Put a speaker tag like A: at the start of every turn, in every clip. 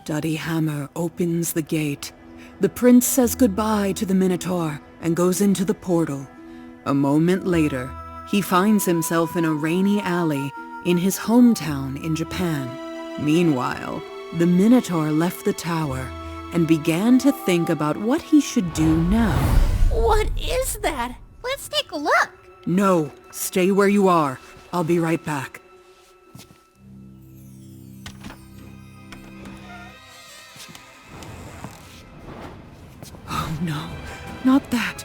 A: Duddy Hammer opens the gate. The prince says goodbye to the Minotaur and goes into the portal. A moment later, he finds himself in a rainy alley in his hometown in Japan. Meanwhile, the Minotaur left the tower and began to think about what he should do now.
B: What is that? Let's take a look.
A: No, stay where you are. I'll be right back. Oh no, not that.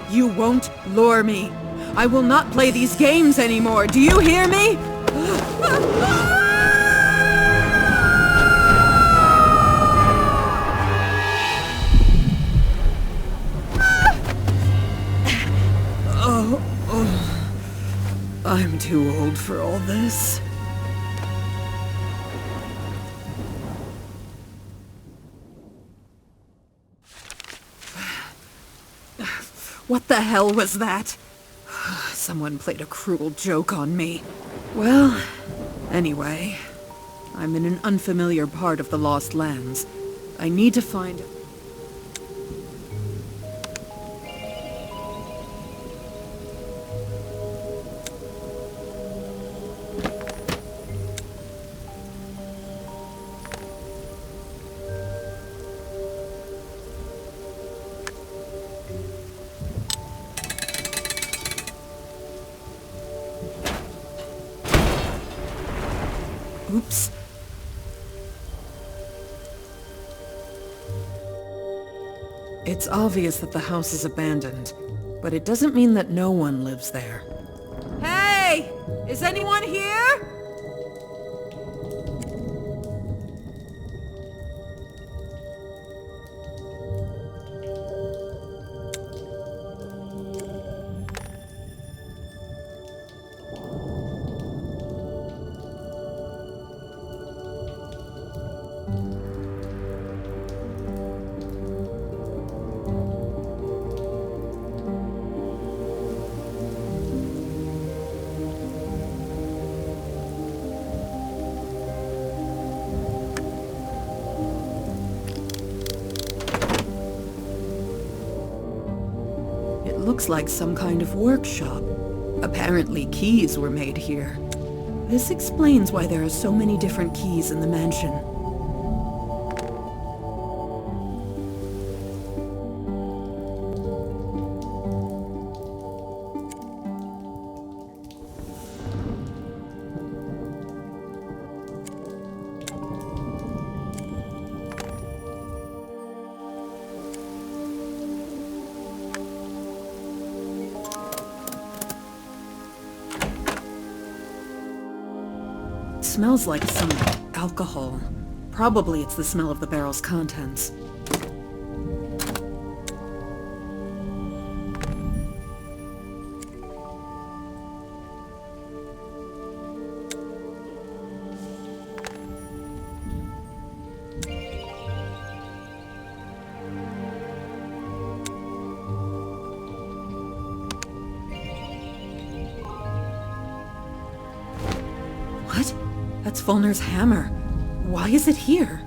A: You won't lure me. I will not play these games anymore. Do you hear me? I'm too old for all this. What the hell was that? Someone played a cruel joke on me. Well, anyway, I'm in an unfamiliar part of the Lost Lands. I need to find... Oops. It's obvious that the house is abandoned, but it doesn't mean that no one lives there. Hey! Is anyone here? Looks like some kind of workshop. Apparently keys were made here. This explains why there are so many different keys in the mansion. Smells like some alcohol. Probably it's the smell of the barrel's contents. What? That's Folnur's hammer. Why is it here?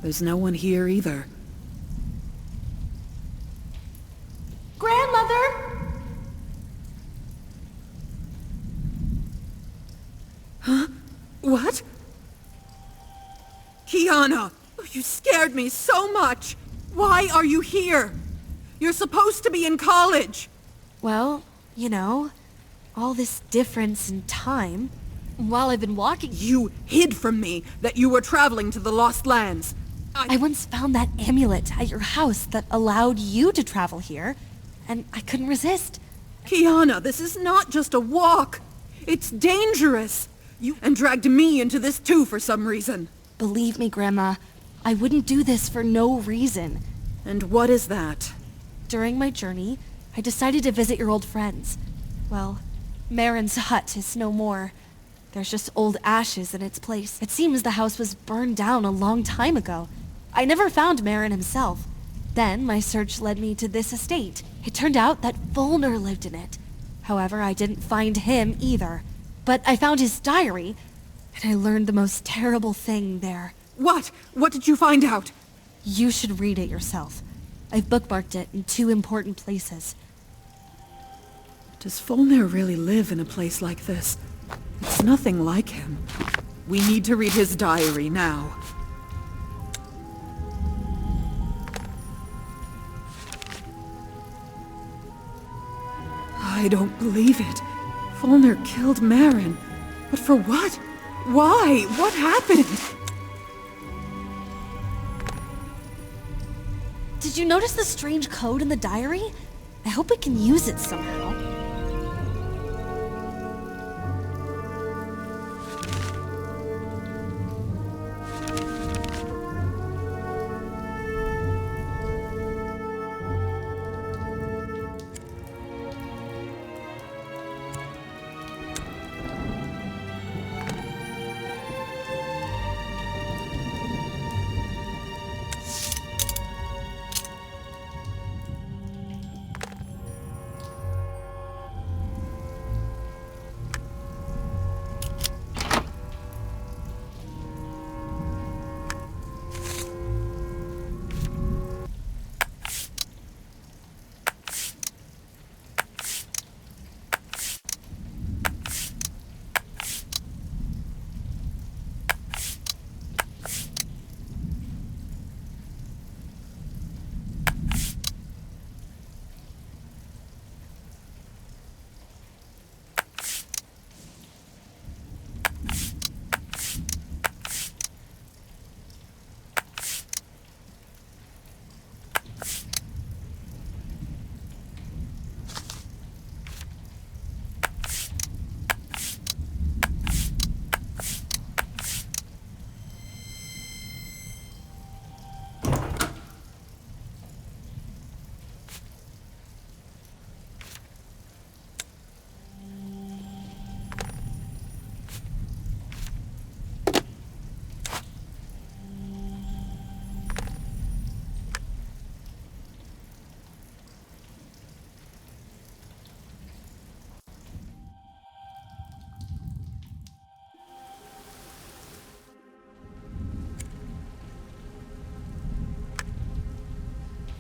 A: There's no one here either.
B: Grandmother!
A: Huh? What? Kiana! You scared me so much! Why are you here? You're supposed to be in college!
C: Well, you know, all this difference in time. While I've been walking...
A: You hid from me that you were traveling to the Lost Lands.
C: I once found that amulet at your house that allowed you to travel here, and I couldn't resist.
A: Kiana, this is not just a walk. It's dangerous. You dragged me into this too for some reason.
C: Believe me, Grandma, I wouldn't do this for no reason.
A: And what is that?
C: During my journey, I decided to visit your old friends. Well, Maaron's hut is no more. There's just old ashes in its place. It seems the house was burned down a long time ago. I never found Maaron himself. Then my search led me to this estate. It turned out that Folnur lived in it. However, I didn't find him either. But I found his diary, and I learned the most terrible thing there.
A: What? What did you find out?
C: You should read it yourself. I've bookmarked it in 2 important places.
A: Does Folnur really live in a place like this? It's nothing like him. We need to read his diary now. I don't believe it. Folnur killed Maaron. But for what? Why? What happened?
C: Did you notice the strange code in the diary? I hope we can use it somehow.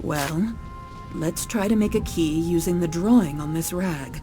A: Well, let's try to make a key using the drawing on this rag.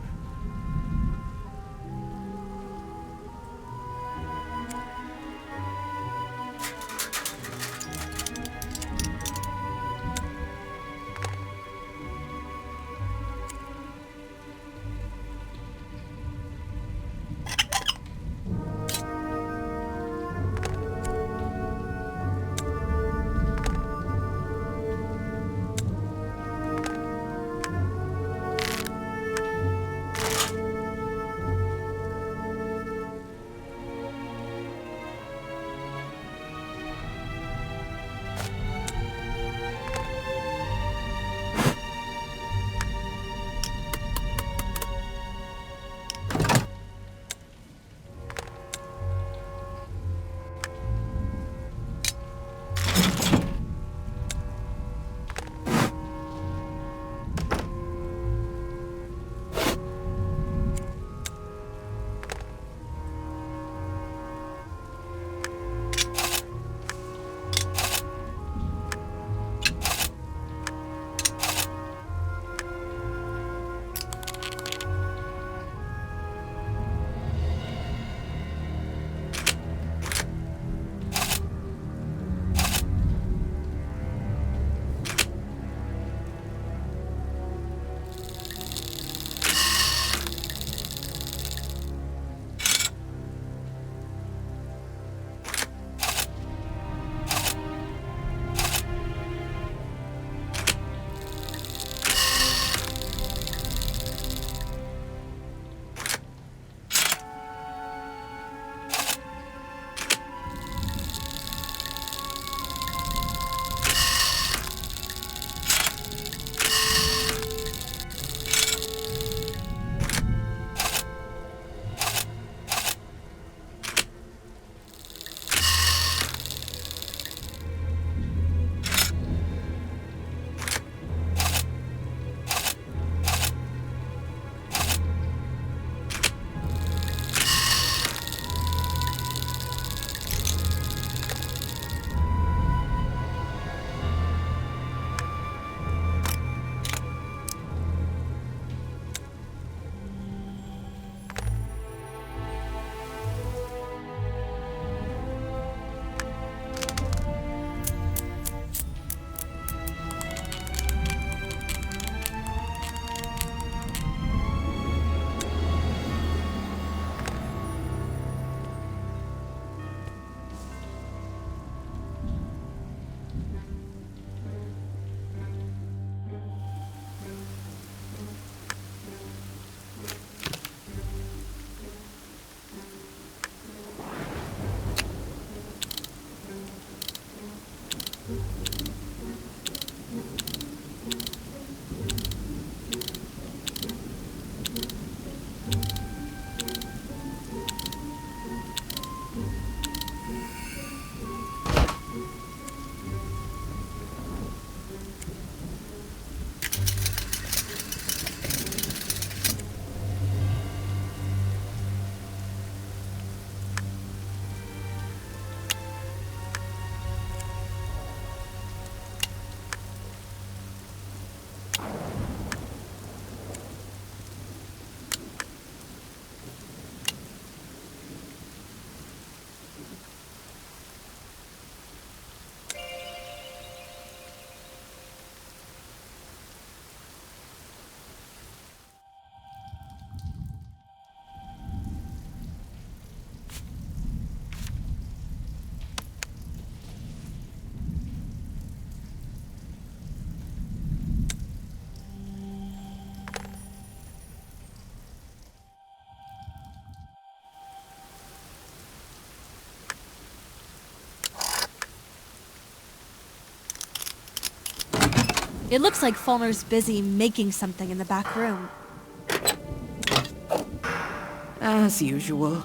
C: It looks like Folnur's busy making something in the back room.
A: As usual.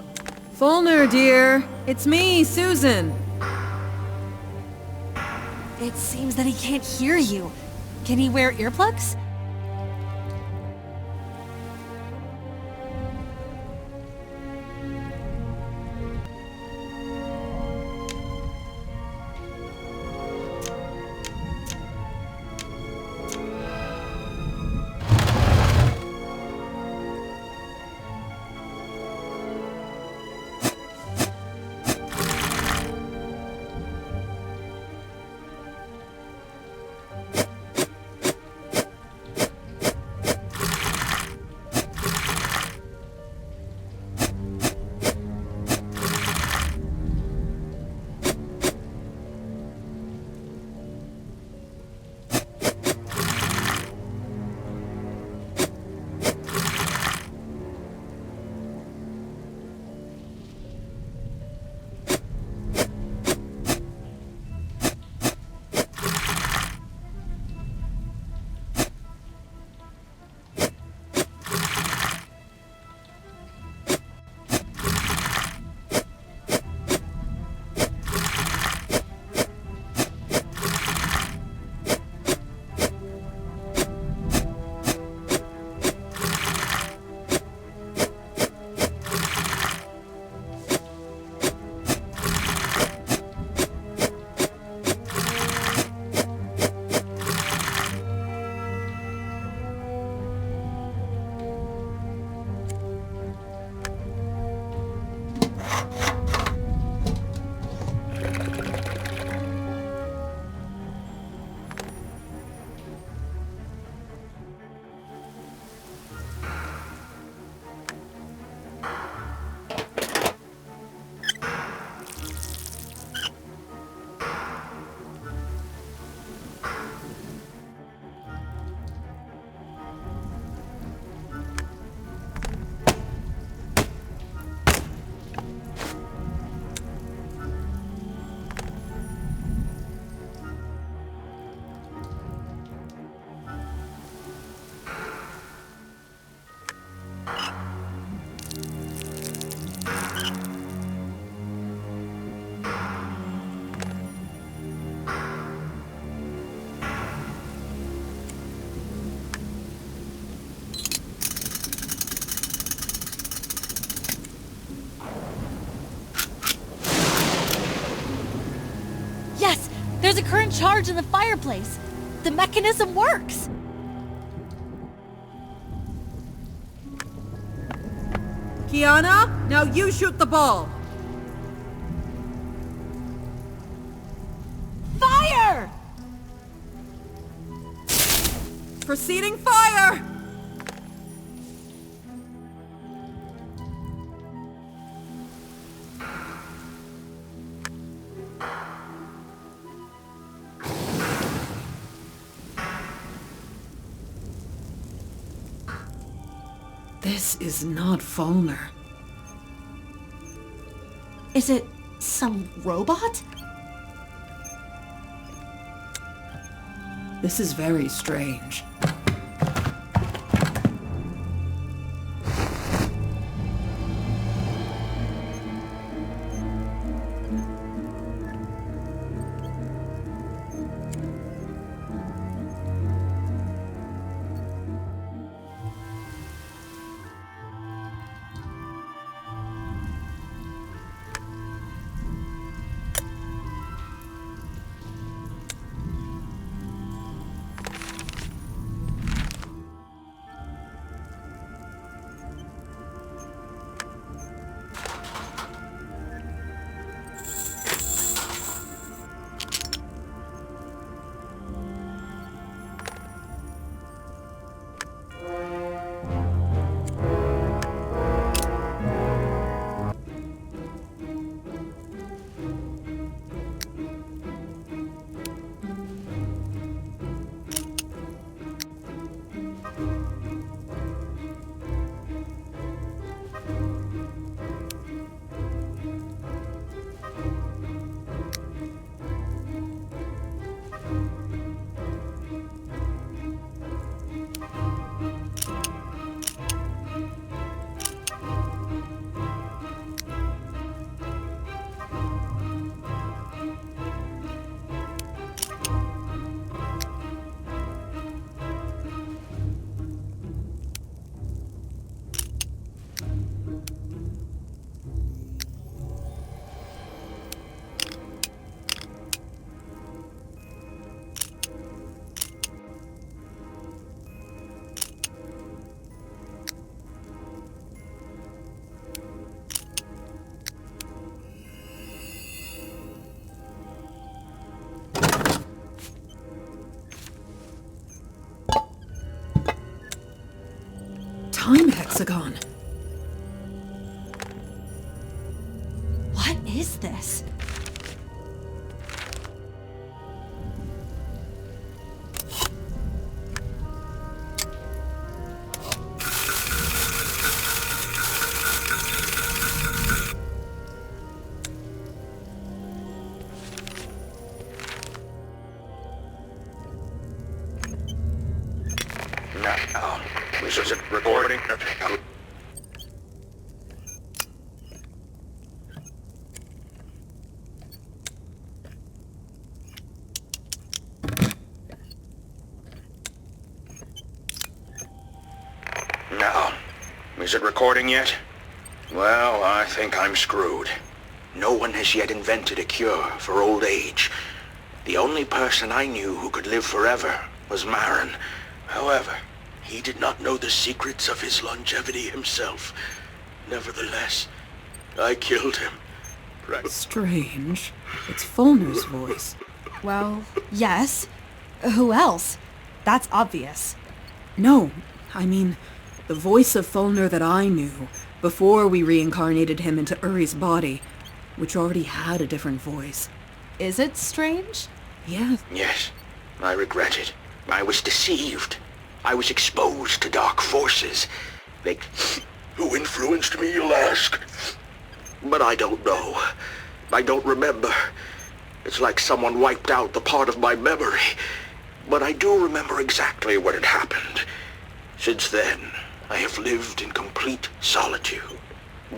A: Folnur, dear. It's me, Susan.
C: It seems that he can't hear you. Can he wear earplugs? There's a current charge in the fireplace. The mechanism works.
A: Kiana, now you shoot the ball.
C: Fire!
A: Proceeding fire! This is not Folnur.
C: Is it some robot?
A: This is very strange. hexagon.
C: What is this?
D: Now, this is it recording. Now, is it recording yet? Well, I think I'm screwed. No one has yet invented a cure for old age. The only person I knew who could live forever was Maaron. However, he did not know the secrets of his longevity himself. Nevertheless, I killed him.
A: Strange. It's Folnur's voice.
C: Well, yes. Who else? That's obvious.
A: No, I mean, the voice of Folnur that I knew before we reincarnated him into Uri's body, which already had a different voice.
C: Is it strange?
A: Yeah.
D: Yes, I regret it. I was deceived. I was exposed to dark forces. They... Who influenced me, you'll ask? But I don't know. I don't remember. It's like someone wiped out the part of my memory. But I do remember exactly what had happened. Since then, I have lived in complete solitude.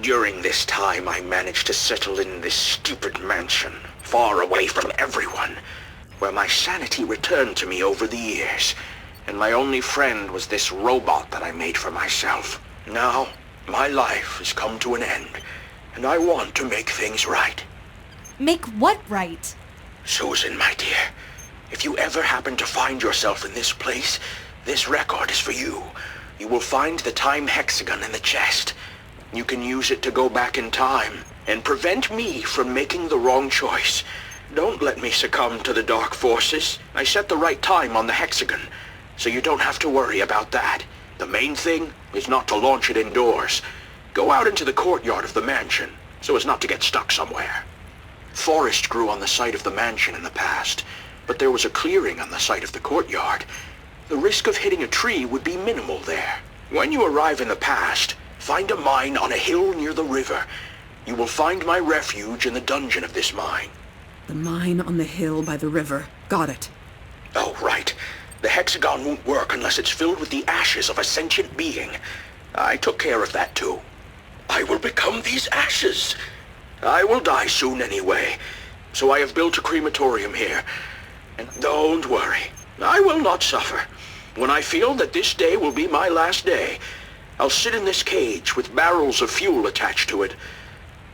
D: During this time, I managed to settle in this stupid mansion, far away from everyone, where my sanity returned to me over the years, and my only friend was this robot that I made for myself. Now, my life has come to an end, and I want to make things right.
C: Make what right?
D: Susan, my dear, if you ever happen to find yourself in this place, this record is for you. You will find the time hexagon in the chest. You can use it to go back in time and prevent me from making the wrong choice. Don't let me succumb to the dark forces. I set the right time on the hexagon, so you don't have to worry about that. The main thing is not to launch it indoors. Go out into the courtyard of the mansion, so as not to get stuck somewhere. Forest grew on the site of the mansion in the past, but there was a clearing on the site of the courtyard. The risk of hitting a tree would be minimal there. When you arrive in the past, find a mine on a hill near the river. You will find my refuge in the dungeon of this mine.
A: The mine on the hill by the river. Got it.
D: Oh, right. The hexagon won't work unless it's filled with the ashes of a sentient being. I took care of that too. I will become these ashes. I will die soon anyway, so I have built a crematorium here. And don't worry, I will not suffer. When I feel that this day will be my last day, I'll sit in this cage with barrels of fuel attached to it.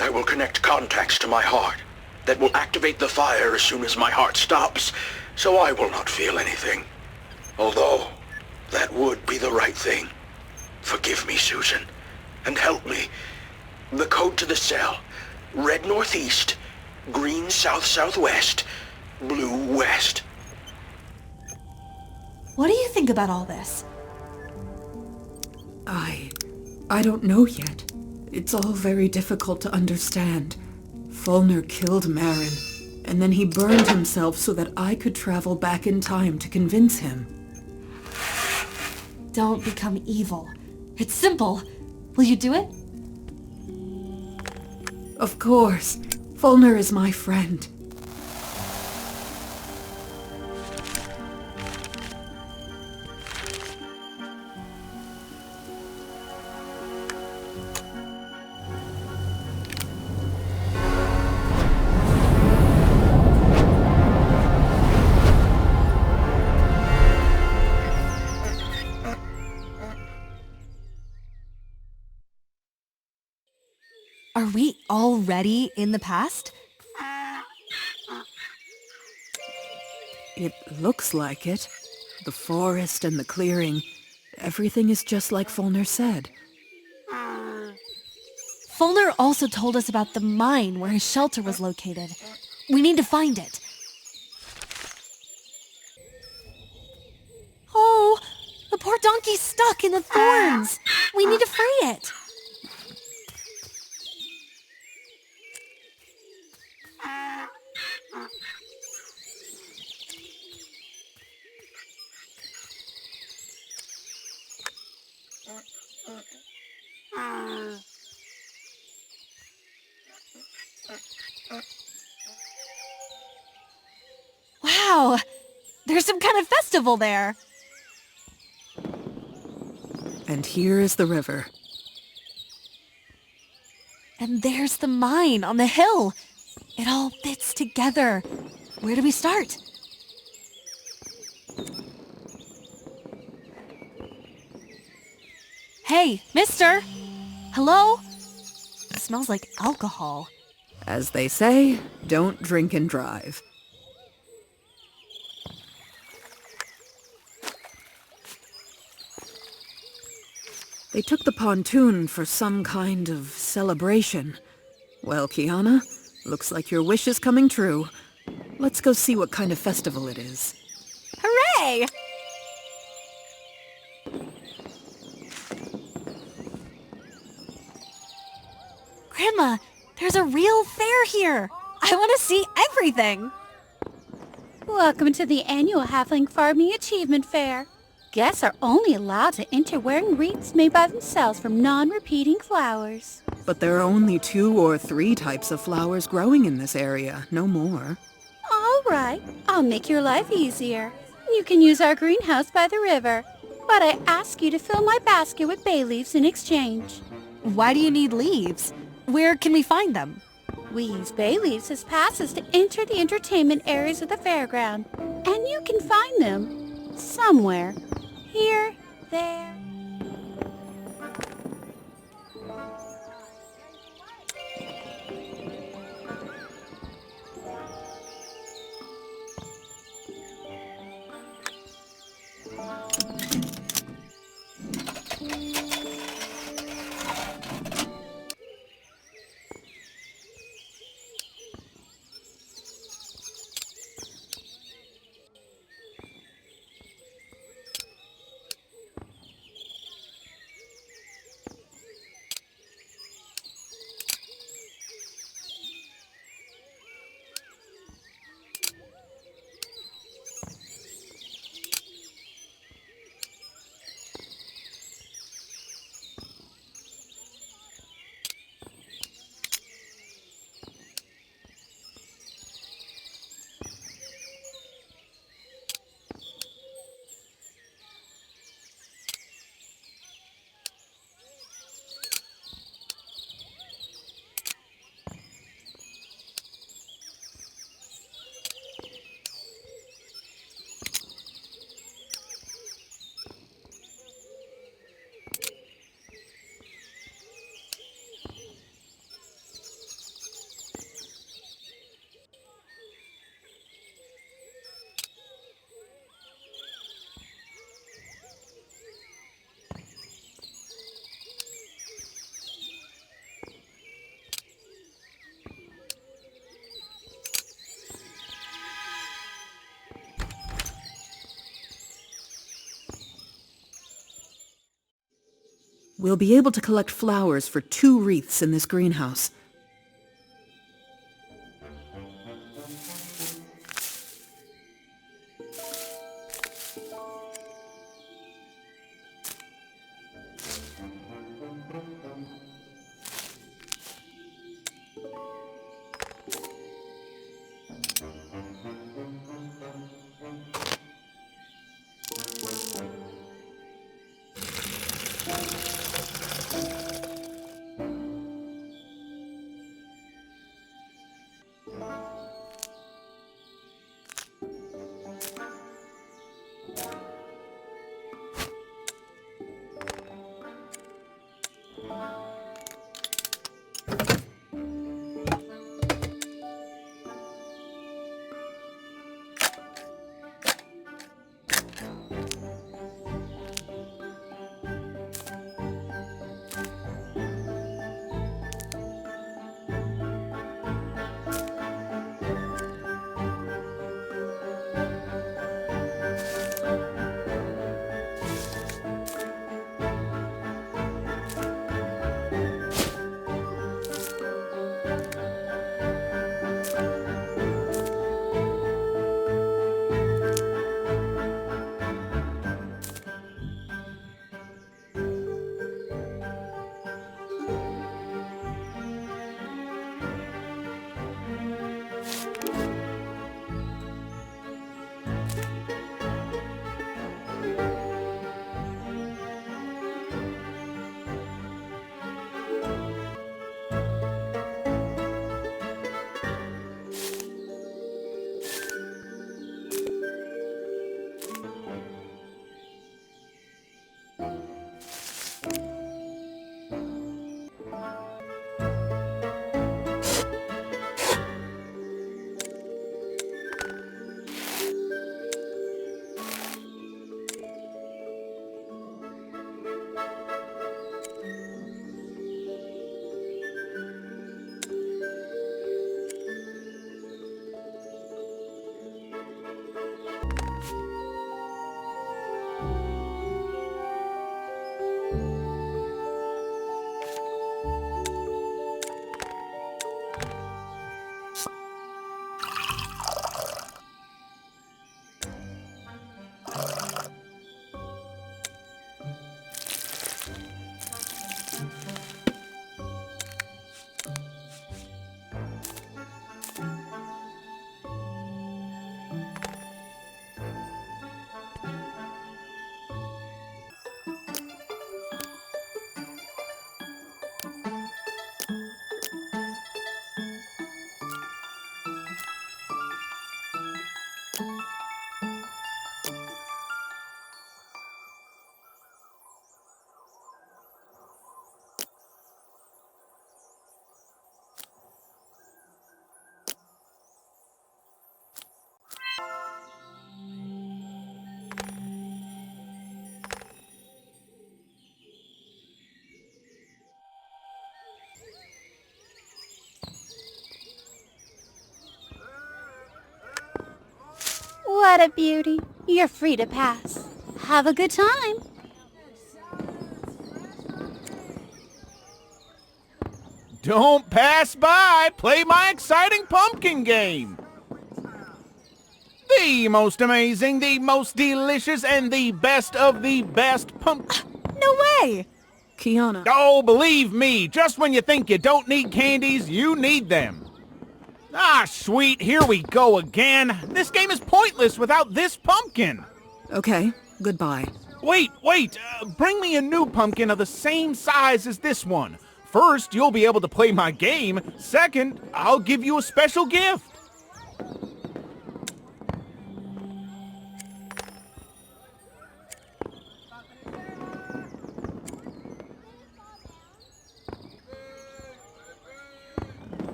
D: I will connect contacts to my heart that will activate the fire as soon as my heart stops, so I will not feel anything. Although, that would be the right thing. Forgive me, Susan, and help me. The code to the cell: red northeast, green south-southwest, blue west.
C: What do you think about all this?
A: I don't know yet. It's all very difficult to understand. Folnur killed Maaron, and then he burned himself so that I could travel back in time to convince him.
C: Don't become evil. It's simple. Will you do it?
A: Of course. Folnur is my friend.
C: Are we already in the past?
A: It looks like it. The forest and the clearing. Everything is just like Folnur said.
C: Folnur also told us about the mine where his shelter was located. We need to find it. Oh, the poor donkey's stuck in the thorns. We need to free it. Wow, there's some kind of festival there.
A: And here is the river.
C: And there's the mine on the hill. It all fits together. Where do we start? Hey, mister! Hello? It smells like alcohol.
A: As they say, don't drink and drive. They took the pontoon for some kind of celebration. Well, Kiana, looks like your wish is coming true. Let's go see what kind of festival it is.
C: Hooray! Grandma, there's a real fair here. I want to see everything.
B: Welcome to the annual Halfling Farming Achievement Fair. Guests are only allowed to enter wearing wreaths made by themselves from non-repeating flowers.
A: But there are only 2 or 3 types of flowers growing in this area, no more.
B: All right, I'll make your life easier. You can use our greenhouse by the river, but I ask you to fill my basket with bay leaves in exchange.
C: Why do you need leaves? Where can we find them?
B: We use bay leaves as passes to enter the entertainment areas of the fairground, and you can find them somewhere. Here, there.
A: We'll be able to collect flowers for 2 wreaths in this greenhouse.
B: What a beauty. You're free to pass. Have a good time.
E: Don't pass by. Play my exciting pumpkin game. The most amazing, the most delicious, and the best of the best
C: No way!
A: Kiana.
E: Oh, believe me, just when you think you don't need candies, you need them. Ah, sweet, here we go again. This game is pointless without this pumpkin.
A: Okay, goodbye.
E: Wait, bring me a new pumpkin of the same size as this one. First, you'll be able to play my game. Second, I'll give you a special gift.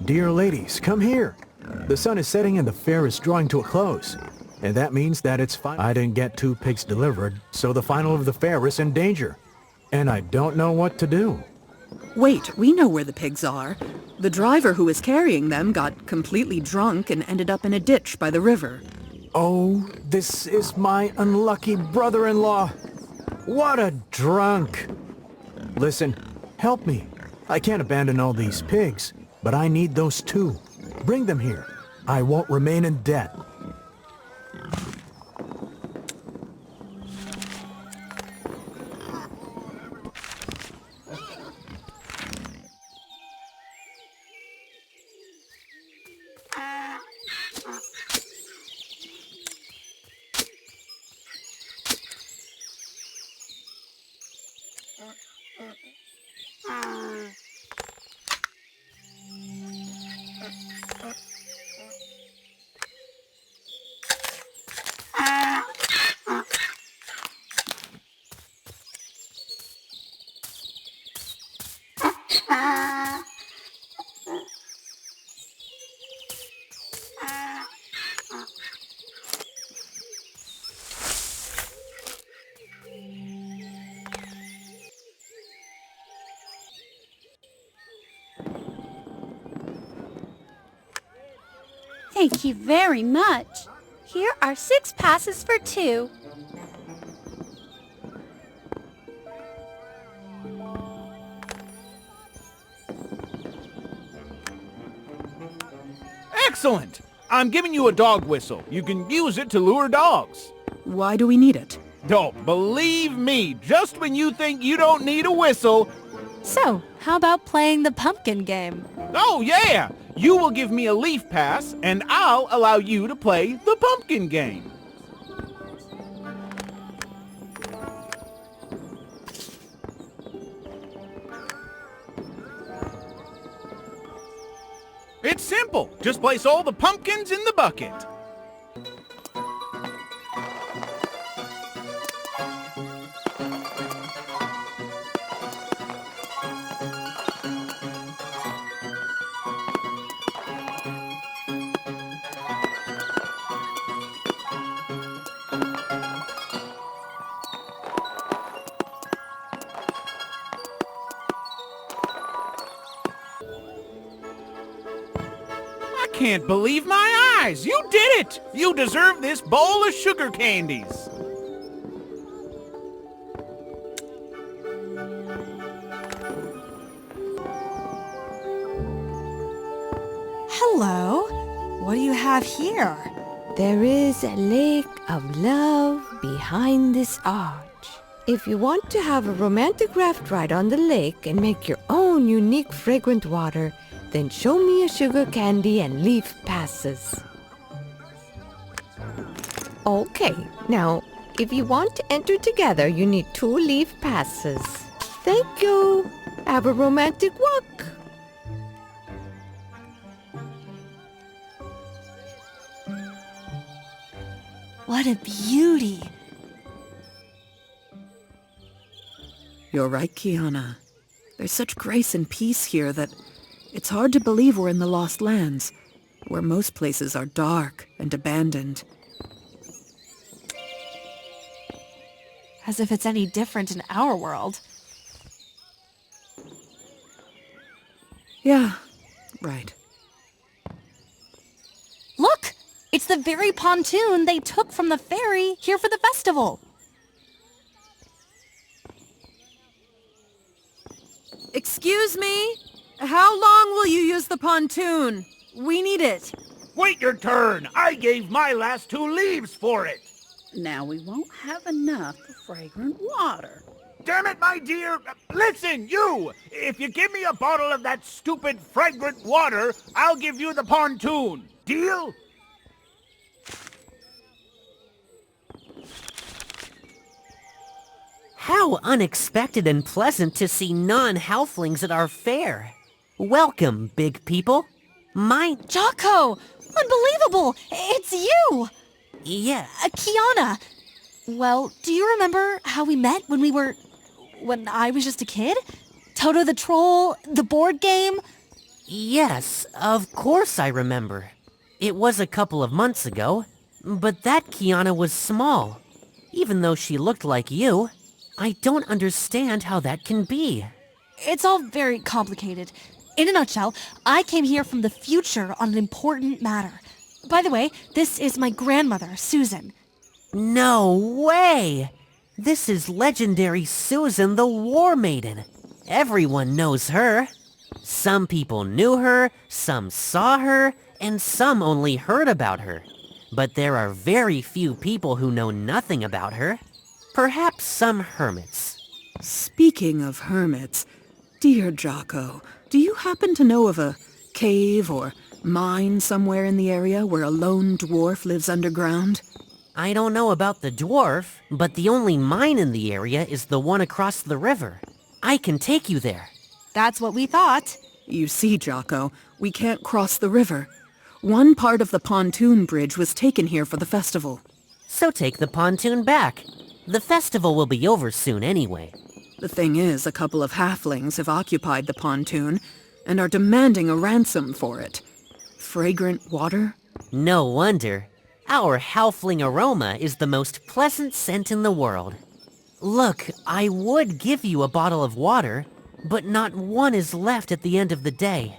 F: Dear ladies, come here. The sun is setting and the fair is drawing to a close. And that means that it's fine. I didn't get 2 pigs delivered, so the final of the fair is in danger. And I don't know what to do.
A: Wait, we know where the pigs are. The driver who was carrying them got completely drunk and ended up in a ditch by the river.
F: Oh, this is my unlucky brother-in-law. What a drunk. Listen, help me. I can't abandon all these pigs, but I need those 2. Bring them here. I won't remain in debt.
B: Thank you very much. Here are 6 passes for 2.
E: Excellent! I'm giving you a dog whistle. You can use it to lure dogs.
A: Why do we need it?
E: Oh, believe me, just when you think you don't need a whistle...
C: So, how about playing the pumpkin game?
E: Oh, yeah! You will give me a leaf pass, and I'll allow you to play the pumpkin game. It's simple. Just place all the pumpkins in the bucket. I can't believe my eyes! You did it! You deserve this bowl of sugar candies!
C: Hello? What do you have here?
G: There is a lake of love behind this arch. If you want to have a romantic raft ride on the lake and make your own unique fragrant water, then show me a sugar candy and leaf passes. Okay, now, if you want to enter together, you need 2 leaf passes. Thank you. Have a romantic walk.
C: What a beauty!
A: You're right, Kiana. There's such grace and peace here that it's hard to believe we're in the Lost Lands, where most places are dark and abandoned.
C: As if it's any different in our world.
A: Yeah, right.
C: Look! It's the very pontoon they took from the ferry here for the festival.
A: Excuse me? How long will you use the pontoon? We need it.
E: Wait your turn! I gave my last 2 leaves for it!
B: Now we won't have enough for fragrant water.
E: Damn it, my dear! Listen, you! If you give me a bottle of that stupid fragrant water, I'll give you the pontoon. Deal?
H: How unexpected and pleasant to see non-halflings at our fair. Welcome, big people.
C: Jocko! Unbelievable! It's you!
H: Yeah,
C: Kiana! Well, do you remember how we met when I was just a kid? Toto the Troll, the board game?
H: yes, of course I remember. It was a couple of months ago, but that Kiana was small. Even though she looked like you, I don't understand how that can be.
C: It's all very complicated. In a nutshell, I came here from the future on an important matter. By the way, this is my grandmother, Susan.
H: No way! This is legendary Susan the War Maiden. Everyone knows her. Some people knew her, some saw her, and some only heard about her. But there are very few people who know nothing about her. Perhaps some hermits.
A: Speaking of hermits, dear Jocko, do you happen to know of a cave or mine somewhere in the area where a lone dwarf lives underground?
H: I don't know about the dwarf, but the only mine in the area is the one across the river. I can take you there.
C: That's what we thought.
A: You see, Jocko, we can't cross the river. One part of the pontoon bridge was taken here for the festival.
H: So take the pontoon back. The festival will be over soon anyway.
A: The thing is, a couple of halflings have occupied the pontoon and are demanding a ransom for it. Fragrant water?
H: No wonder. Our halfling aroma is the most pleasant scent in the world. Look, I would give you a bottle of water, but not one is left at the end of the day.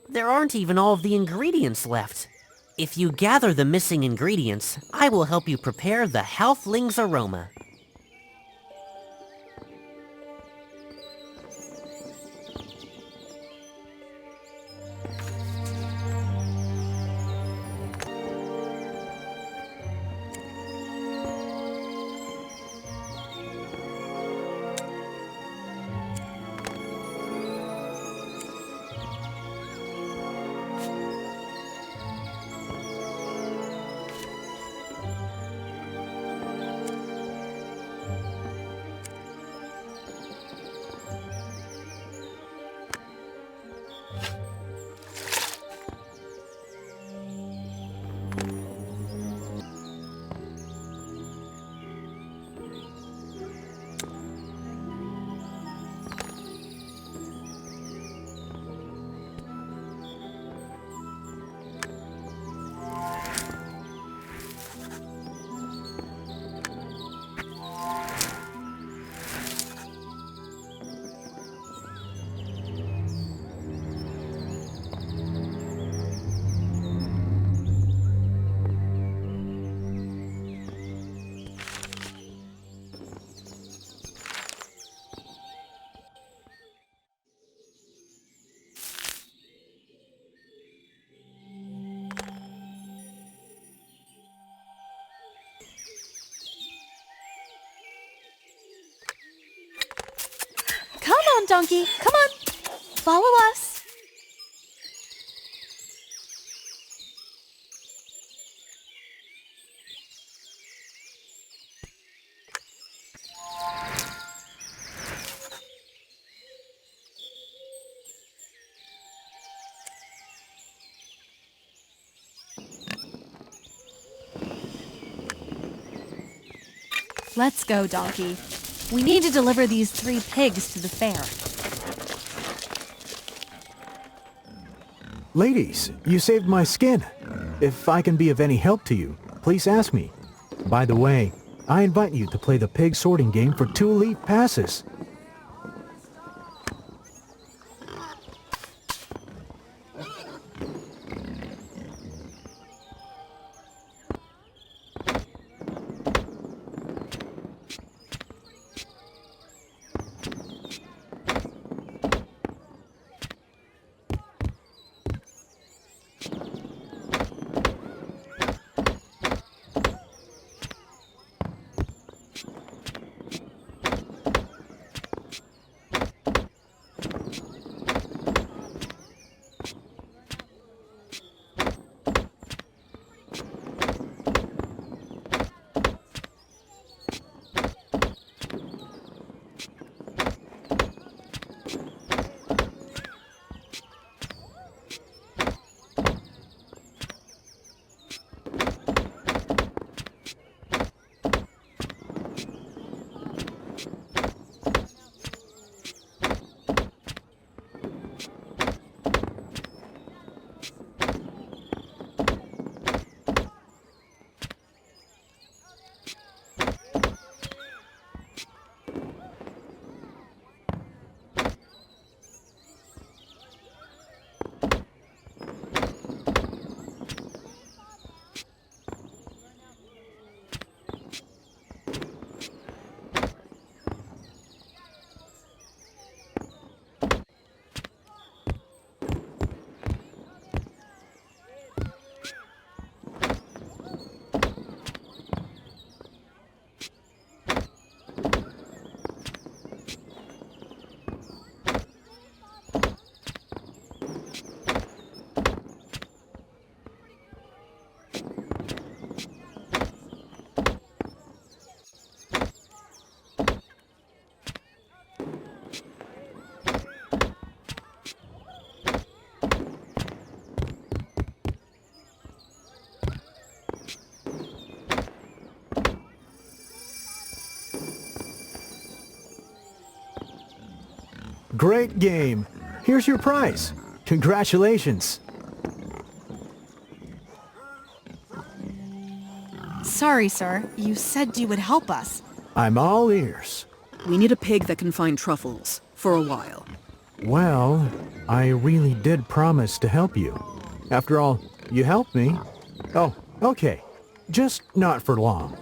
H: There aren't even all of the ingredients left. If you gather the missing ingredients, I will help you prepare the halfling's aroma.
C: Come on, donkey. Come on. Follow us. Let's go, donkey. We need to deliver these 3 pigs to the fair.
F: Ladies, you saved my skin. If I can be of any help to you, please ask me. By the way, I invite you to play the pig sorting game for 2 leaf passes. Great game. Here's your prize. Congratulations.
C: Sorry, sir. You said you would help us.
F: I'm all ears.
A: We need a pig that can find truffles, for a while.
F: Well, I really did promise to help you. After all, you helped me. Oh, okay. Just not for long.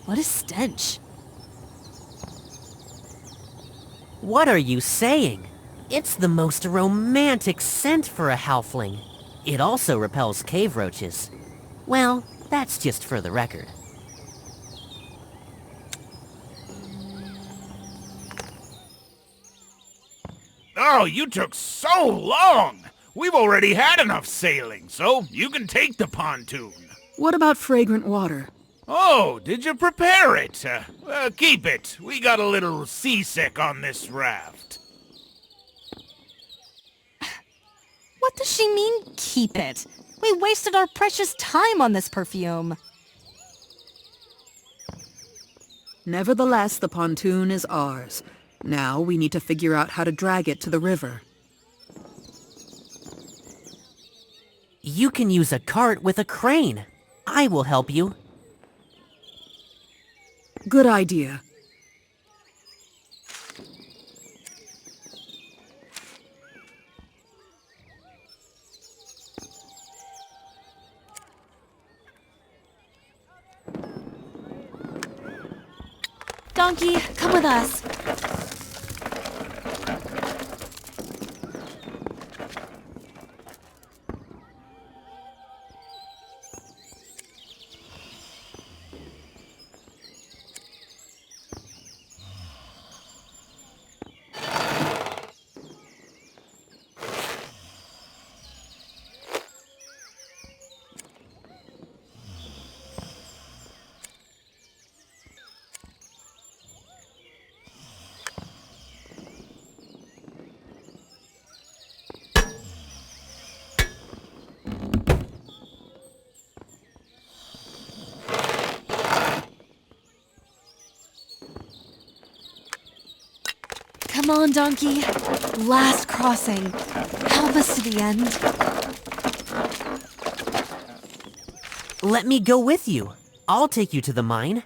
C: What a stench.
H: What are you saying? It's the most romantic scent for a halfling. It also repels cave roaches. Well, that's just for the record.
E: Oh, you took so long! We've already had enough sailing, so you can take the pontoon.
A: What about fragrant water?
E: Oh, did you prepare it? Keep it. We got a little seasick on this raft.
C: What does she mean, keep it? We wasted our precious time on this perfume.
A: Nevertheless, the pontoon is ours. Now we need to figure out how to drag it to the river.
H: You can use a cart with a crane. I will help you.
A: Good idea.
C: Donkey, come with us. Come on, donkey. Last crossing. Help us to the end.
H: Let me go with you. I'll take you to the mine.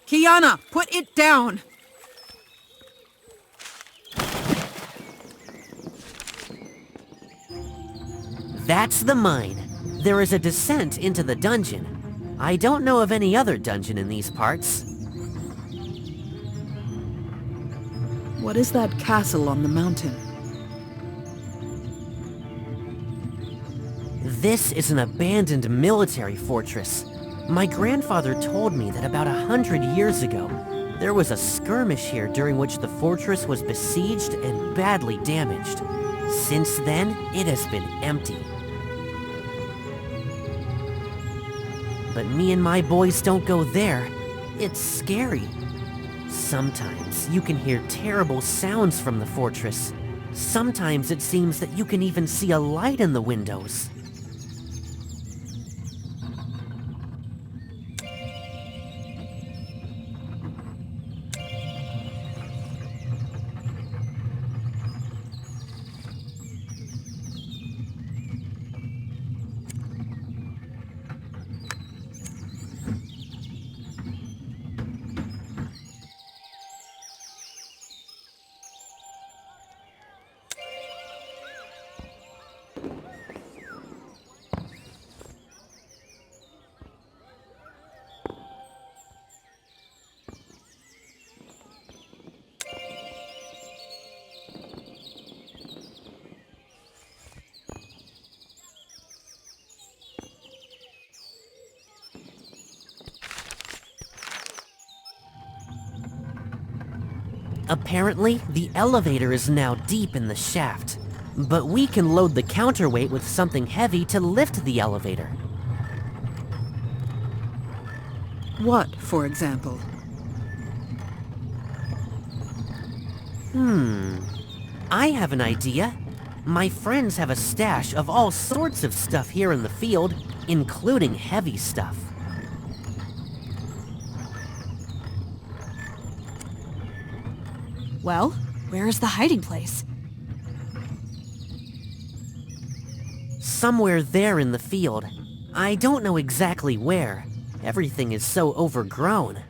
A: Kiana, put it down!
H: That's the mine. There is a descent into the dungeon. I don't know of any other dungeon in these parts.
A: What is that castle on the mountain?
H: This is an abandoned military fortress. My grandfather told me that about 100 years ago, there was a skirmish here during which the fortress was besieged and badly damaged. Since then, it has been empty. But me and my boys don't go there. It's scary. Sometimes you can hear terrible sounds from the fortress. Sometimes it seems that you can even see a light in the windows. Apparently, the elevator is now deep in the shaft. But we can load the counterweight with something heavy to lift the elevator.
A: What, for example?
H: I have an idea. My friends have a stash of all sorts of stuff here in the field, including heavy stuff.
C: Well, where is the hiding place?
H: Somewhere there in the field. I don't know exactly where. Everything is so overgrown.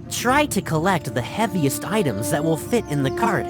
H: Try to collect the heaviest items that will fit in the cart.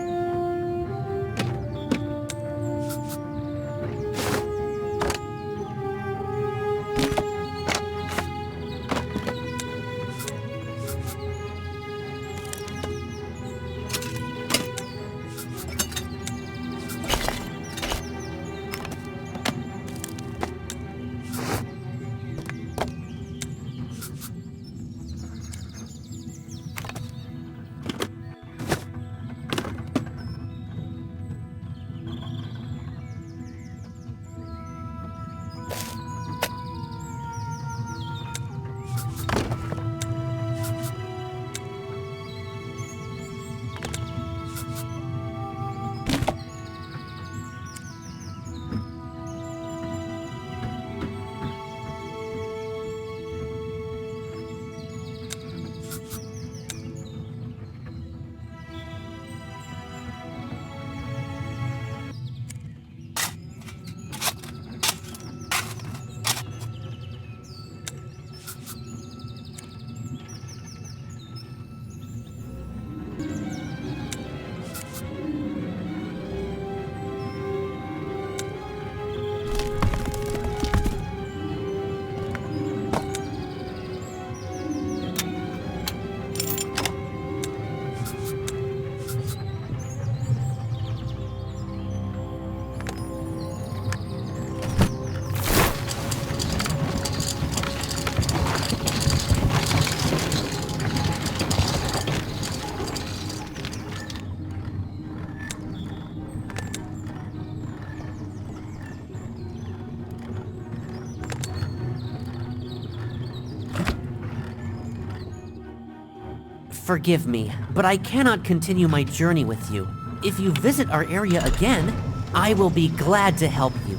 H: Forgive me, but I cannot continue my journey with you. If you visit our area again, I will be glad to help you.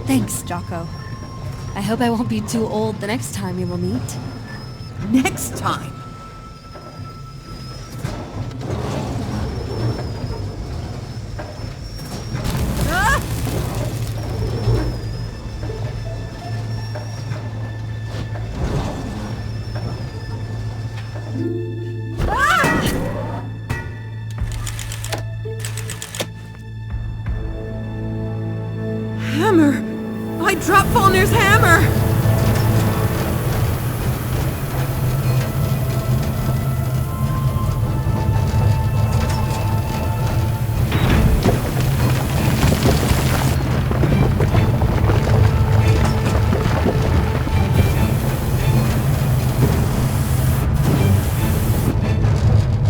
C: Thanks, Jocko. I hope I won't be too old the next time we will meet.
A: Next time. Hammer! I dropped Folnur's hammer!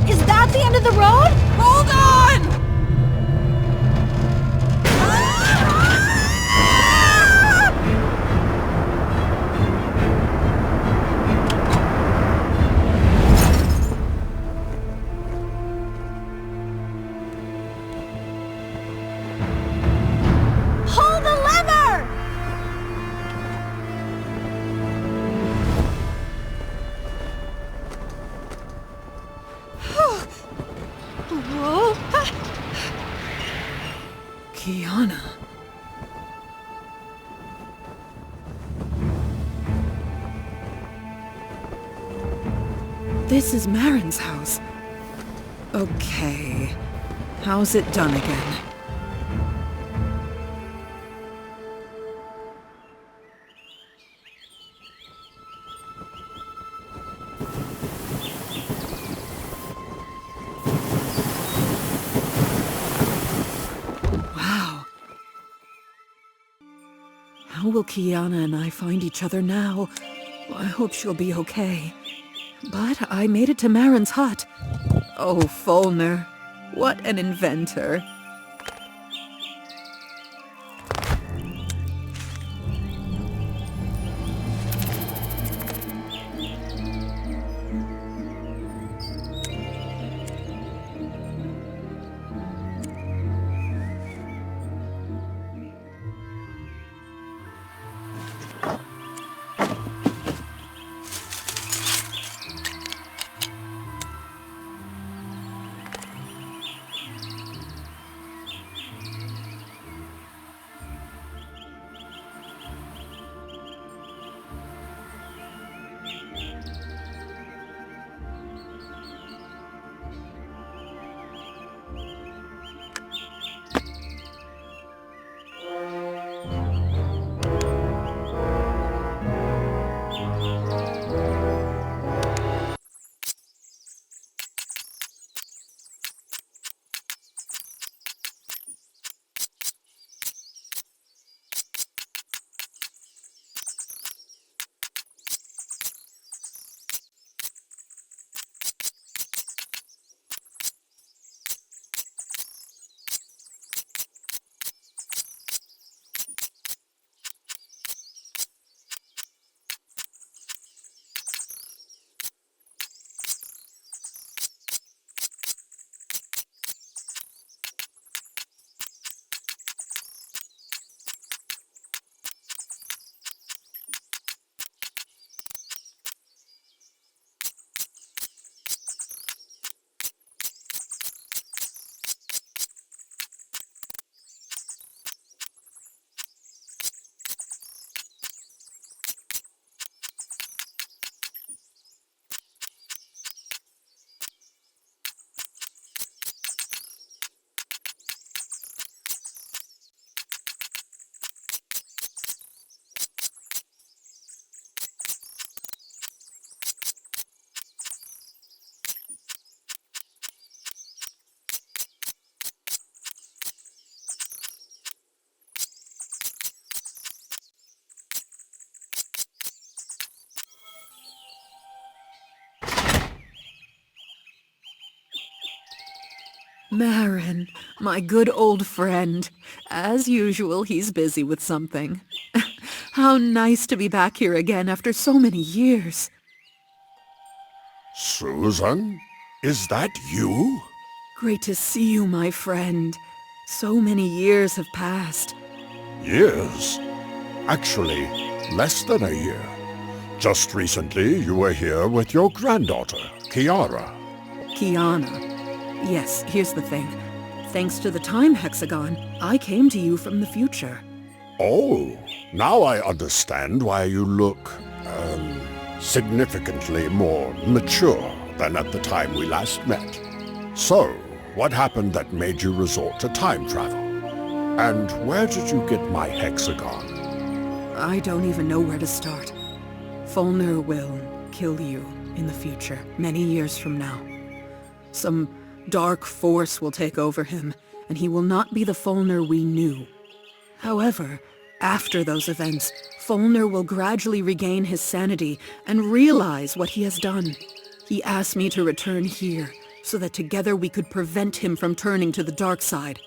B: Is that the end of the road?
A: Hold on!
B: Pull the lever! Whoa.
A: Kiana. This is Maaron's house. Okay. How's it done again? Wow. How will Kiana and I find each other now? I hope she'll be okay. But I made it to Maaron's hut. Oh, Folnur. What an inventor. Maaron, my good old friend. As usual, he's busy with something. How nice to be back here again after so many years.
I: Susan? Is that you?
A: Great to see you, my friend. So many years have passed.
I: Years? Actually, less than a year. Just recently, you were here with your granddaughter, Kiara.
A: Kiana. Yes, here's the thing. Thanks to the time hexagon, I came to you from the future.
I: Oh, now I understand why you look, significantly more mature than at the time we last met. So, what happened that made you resort to time travel? And where did you get my hexagon?
A: I don't even know where to start. Folnur will kill you in the future, many years from now. Some dark force will take over him, and he will not be the Folnur we knew. However, after those events, Folnur will gradually regain his sanity and realize what he has done. He asked me to return here, so that together we could prevent him from turning to the dark side.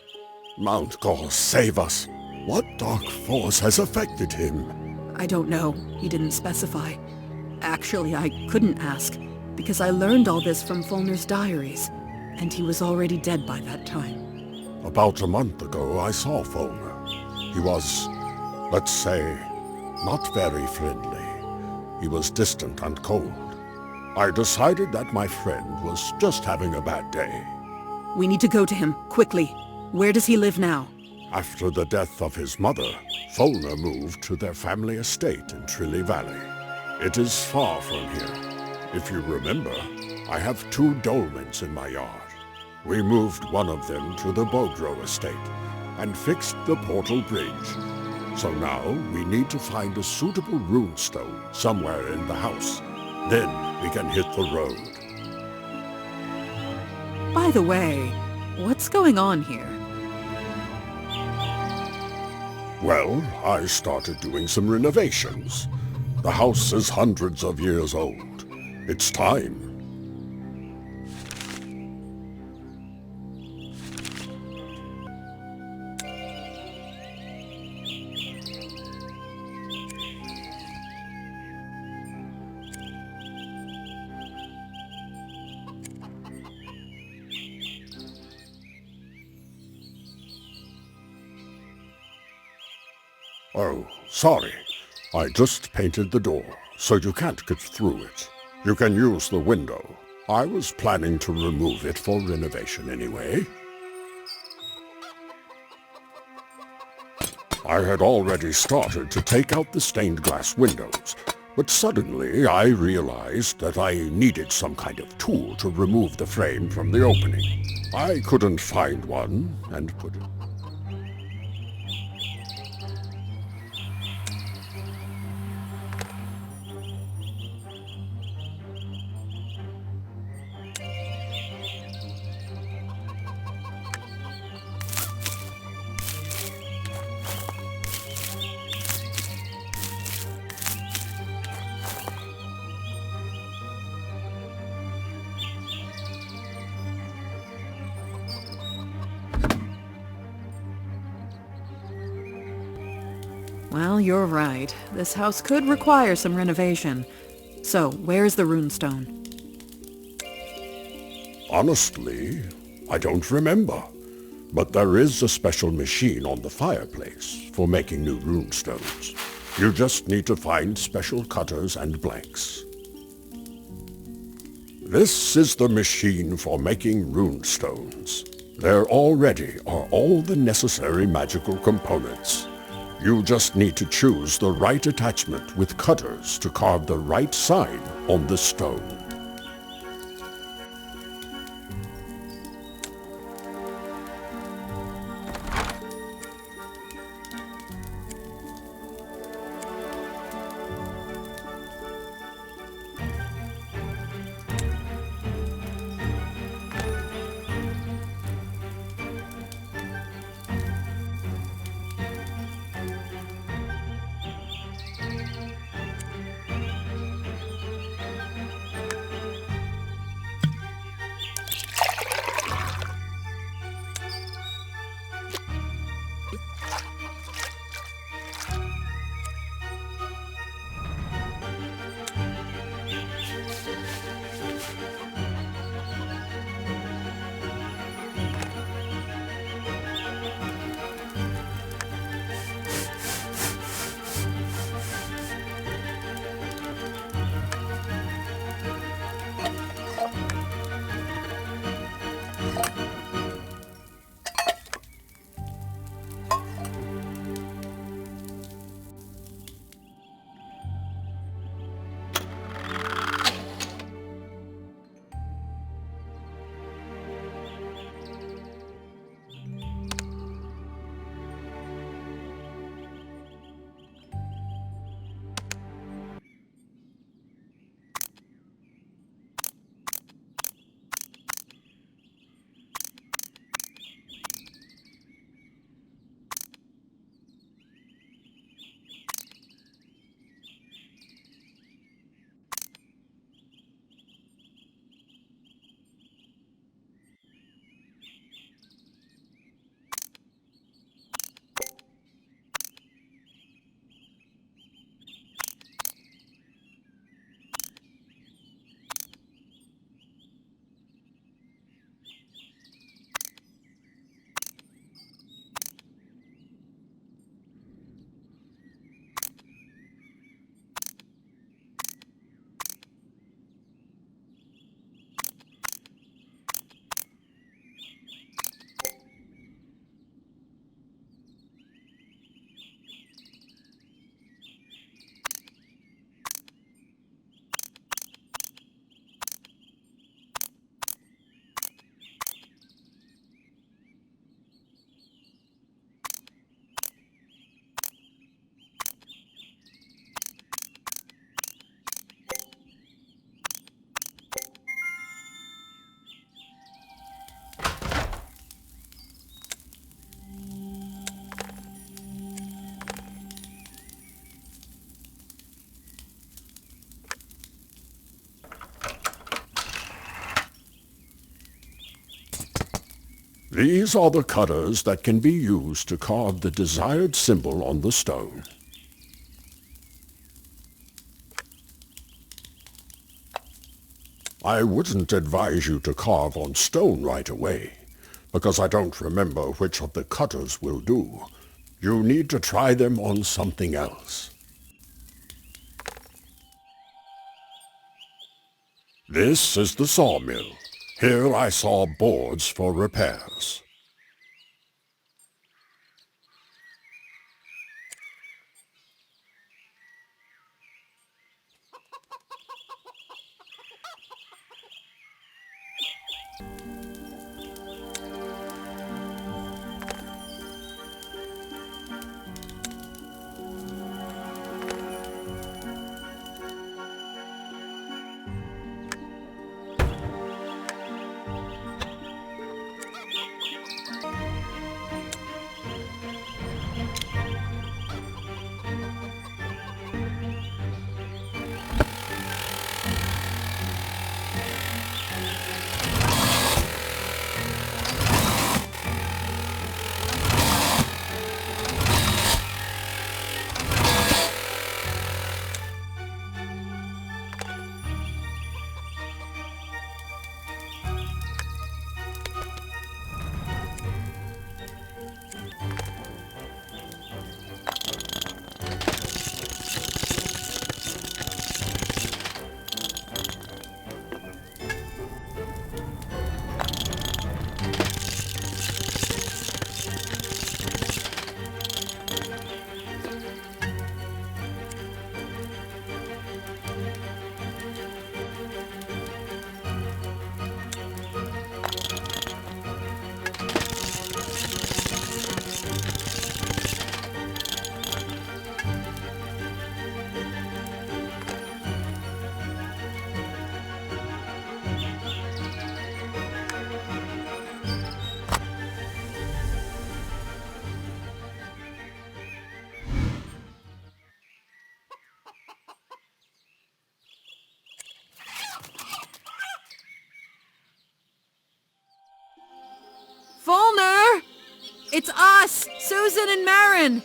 I: Mount Gore, save us. What dark force has affected him?
A: I don't know. He didn't specify. Actually, I couldn't ask, because I learned all this from Folnur's diaries, and he was already dead by that time.
I: About a month ago, I saw Folnur. He was, let's say, not very friendly. He was distant and cold. I decided that my friend was just having a bad day.
A: We need to go to him, quickly. Where does he live now?
I: After the death of his mother, Folnur moved to their family estate in Trilly Valley. It is far from here. If you remember, I have 2 dolmens in my yard. We moved one of them to the Bogro estate and fixed the portal bridge. So now we need to find a suitable runestone somewhere in the house. Then we can hit the road.
A: By the way, what's going on here?
I: Well, I started doing some renovations. The house is hundreds of years old. It's time. Oh, sorry. I just painted the door, so you can't get through it. You can use the window. I was planning to remove it for renovation anyway. I had already started to take out the stained glass windows, but suddenly I realized that I needed some kind of tool to remove the frame from the opening. I couldn't find one, and put it...
A: Well, you're right. This house could require some renovation. So, where's the runestone?
I: Honestly, I don't remember. But there is a special machine on the fireplace for making new runestones. You just need to find special cutters and blanks. This is the machine for making runestones. There already are all the necessary magical components. You just need to choose the right attachment with cutters to carve the right sign on the stone. These are the cutters that can be used to carve the desired symbol on the stone. I wouldn't advise you to carve on stone right away, because I don't remember which of the cutters will do. You need to try them on something else. This is the sawmill. Here I saw boards for repairs.
A: Folnur! It's us, Susan and Maaron!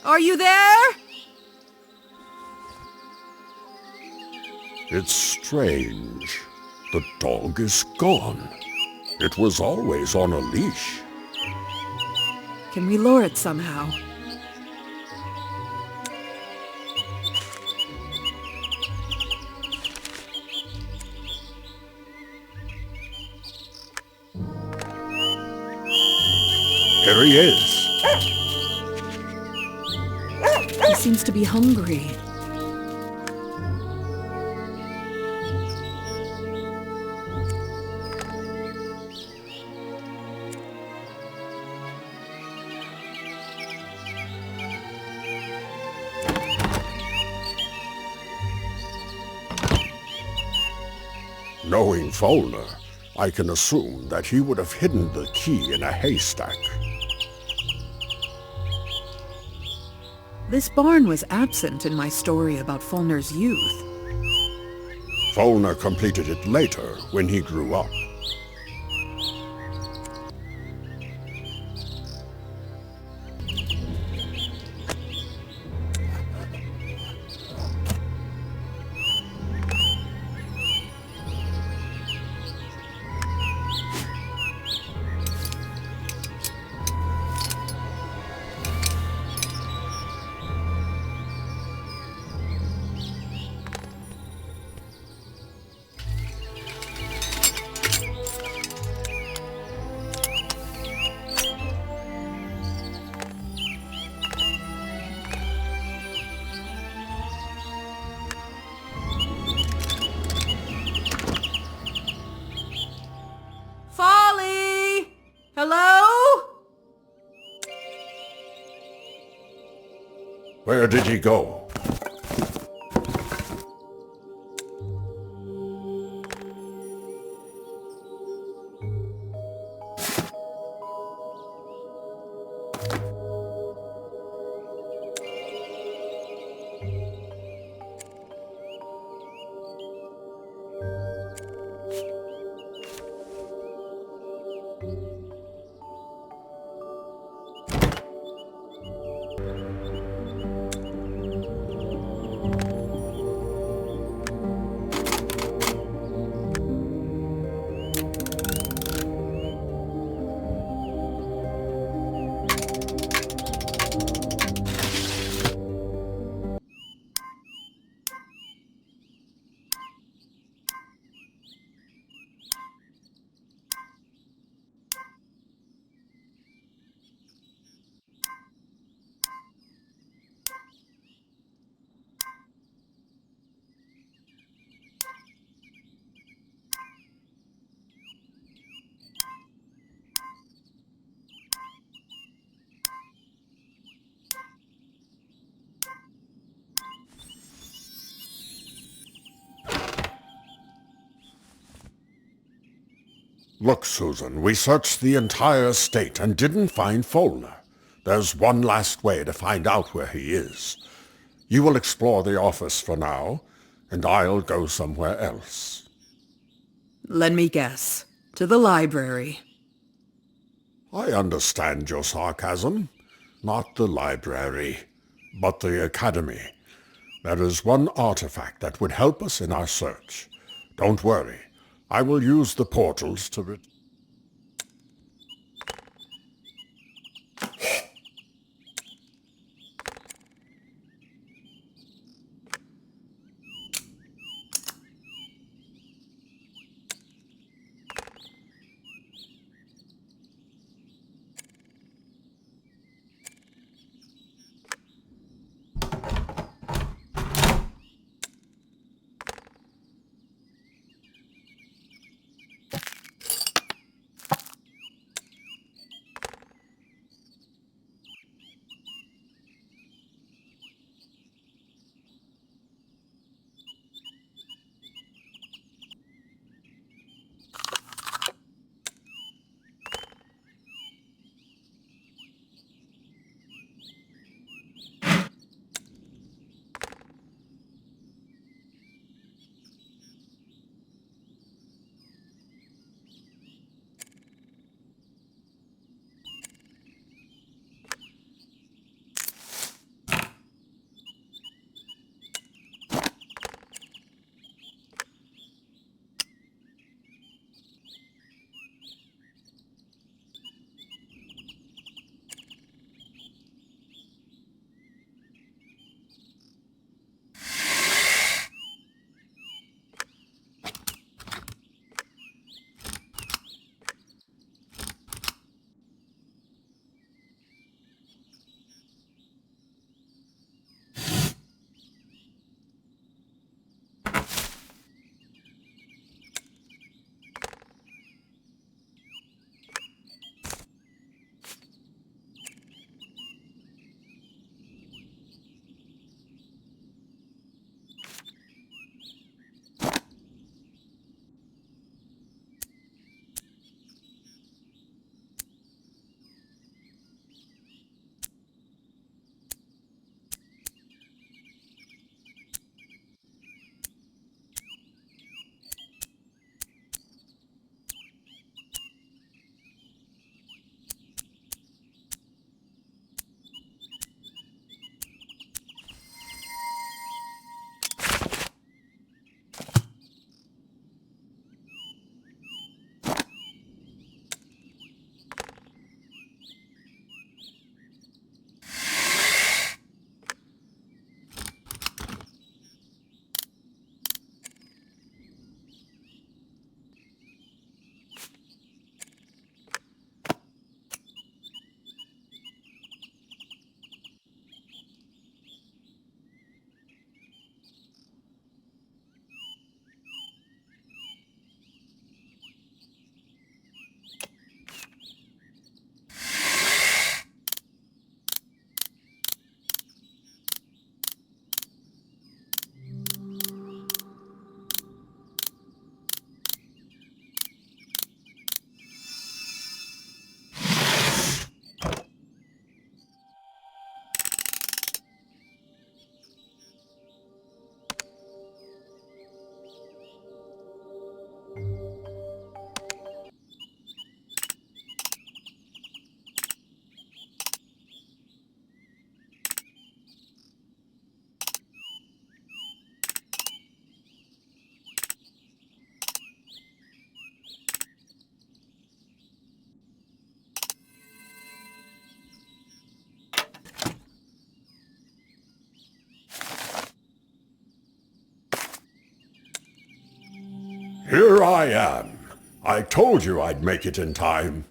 A: Are you there?
I: It's strange. The dog is gone. It was always on a leash.
A: Can we lure it somehow?
I: Here he is.
A: He seems to be hungry.
I: Knowing Folnur, I can assume that he would have hidden the key in a haystack.
A: This barn was absent in my story about Folnur's youth.
I: Folnur completed it later, when he grew up.
A: Hello?
I: Where did he go? Look, Susan, we searched the entire estate and didn't find Folnur. There's one last way to find out where he is. You will explore the office for now, and I'll go somewhere else.
A: Let me guess. To the library.
I: I understand your sarcasm. Not the library, but the academy. There is one artifact that would help us in our search. Don't worry. I will use the portals to Here I am. I told you I'd make it in time.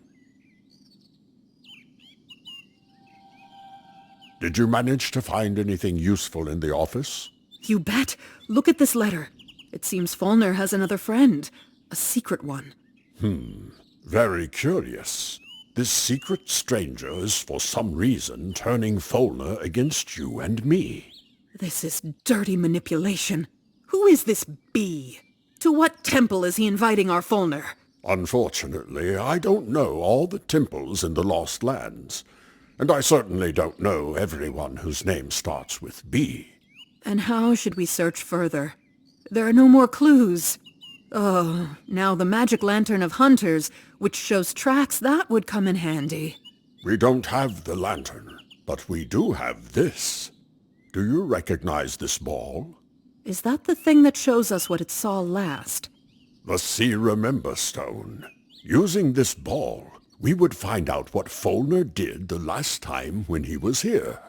I: Did you manage to find anything useful in the office?
A: You bet. Look at this letter. It seems Folnur has another friend. A secret one.
I: Very curious. This secret stranger is for some reason turning Folnur against you and me.
A: This is dirty manipulation. Who is this bee? To what temple is he inviting our Folnur?
I: Unfortunately, I don't know all the temples in the Lost Lands, and I certainly don't know everyone whose name starts with B.
A: And how should we search further? There are no more clues. Oh, now the magic lantern of hunters, which shows tracks, that would come in handy.
I: We don't have the lantern, but we do have this. Do you recognize this ball?
A: Is that the thing that shows us what it saw last?
I: The See Remember Stone. Using this ball, we would find out what Folnur did the last time when he was here.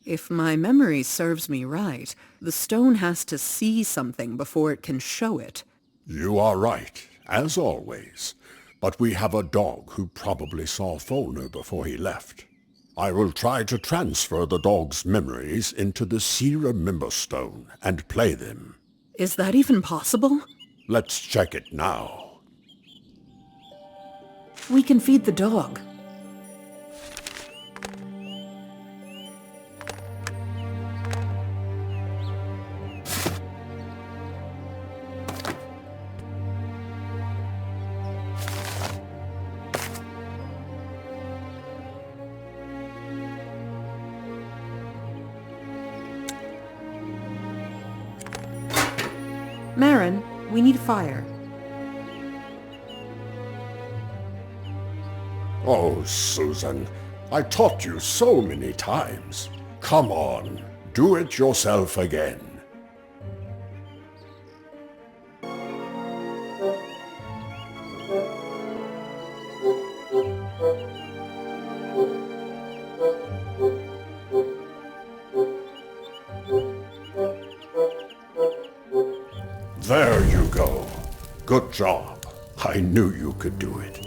A: If my memory serves me right, the stone has to see something before it can show it.
I: You are right, as always. But we have a dog who probably saw Folnur before he left. I will try to transfer the dog's memories into the See Remember Stone and play them.
A: Is that even possible?
I: Let's check it now.
A: We can feed the dog. Maaron, we need fire.
I: Oh, Susan, I taught you so many times. Come on, do it yourself again. There you go. Good job. I knew you could do it.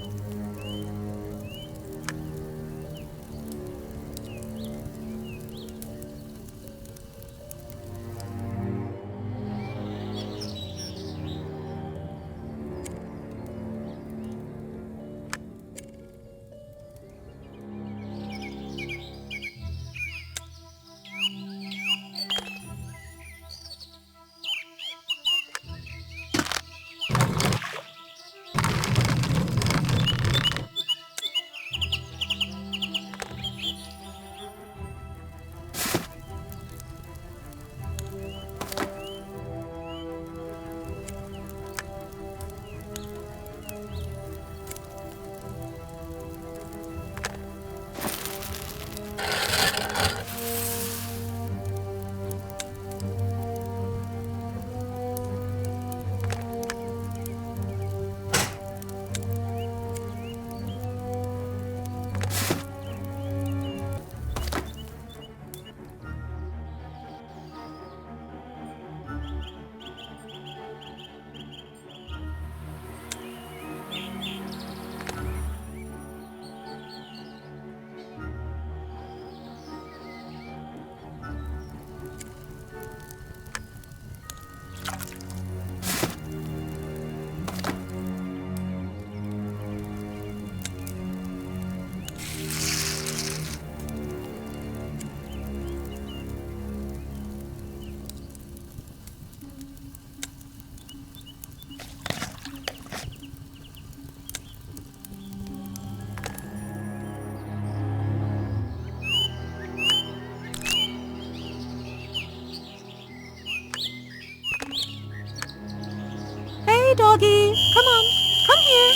B: Doggy, come on, come here.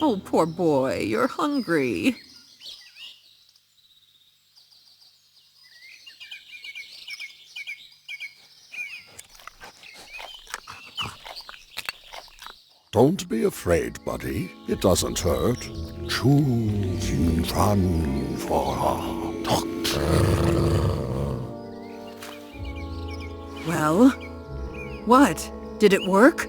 A: Oh, poor boy, you're hungry.
I: Don't be afraid, buddy. It doesn't hurt. Choose run for a doctor.
A: Well? What? Did it work?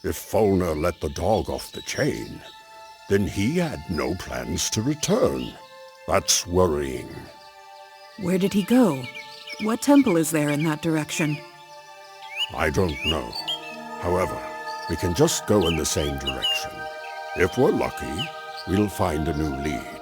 I: If Folnur let the dog off the chain, then he had no plans to return. That's worrying.
A: Where did he go? What temple is there in that direction?
I: I don't know. However, we can just go in the same direction. If we're lucky, we'll find a new lead.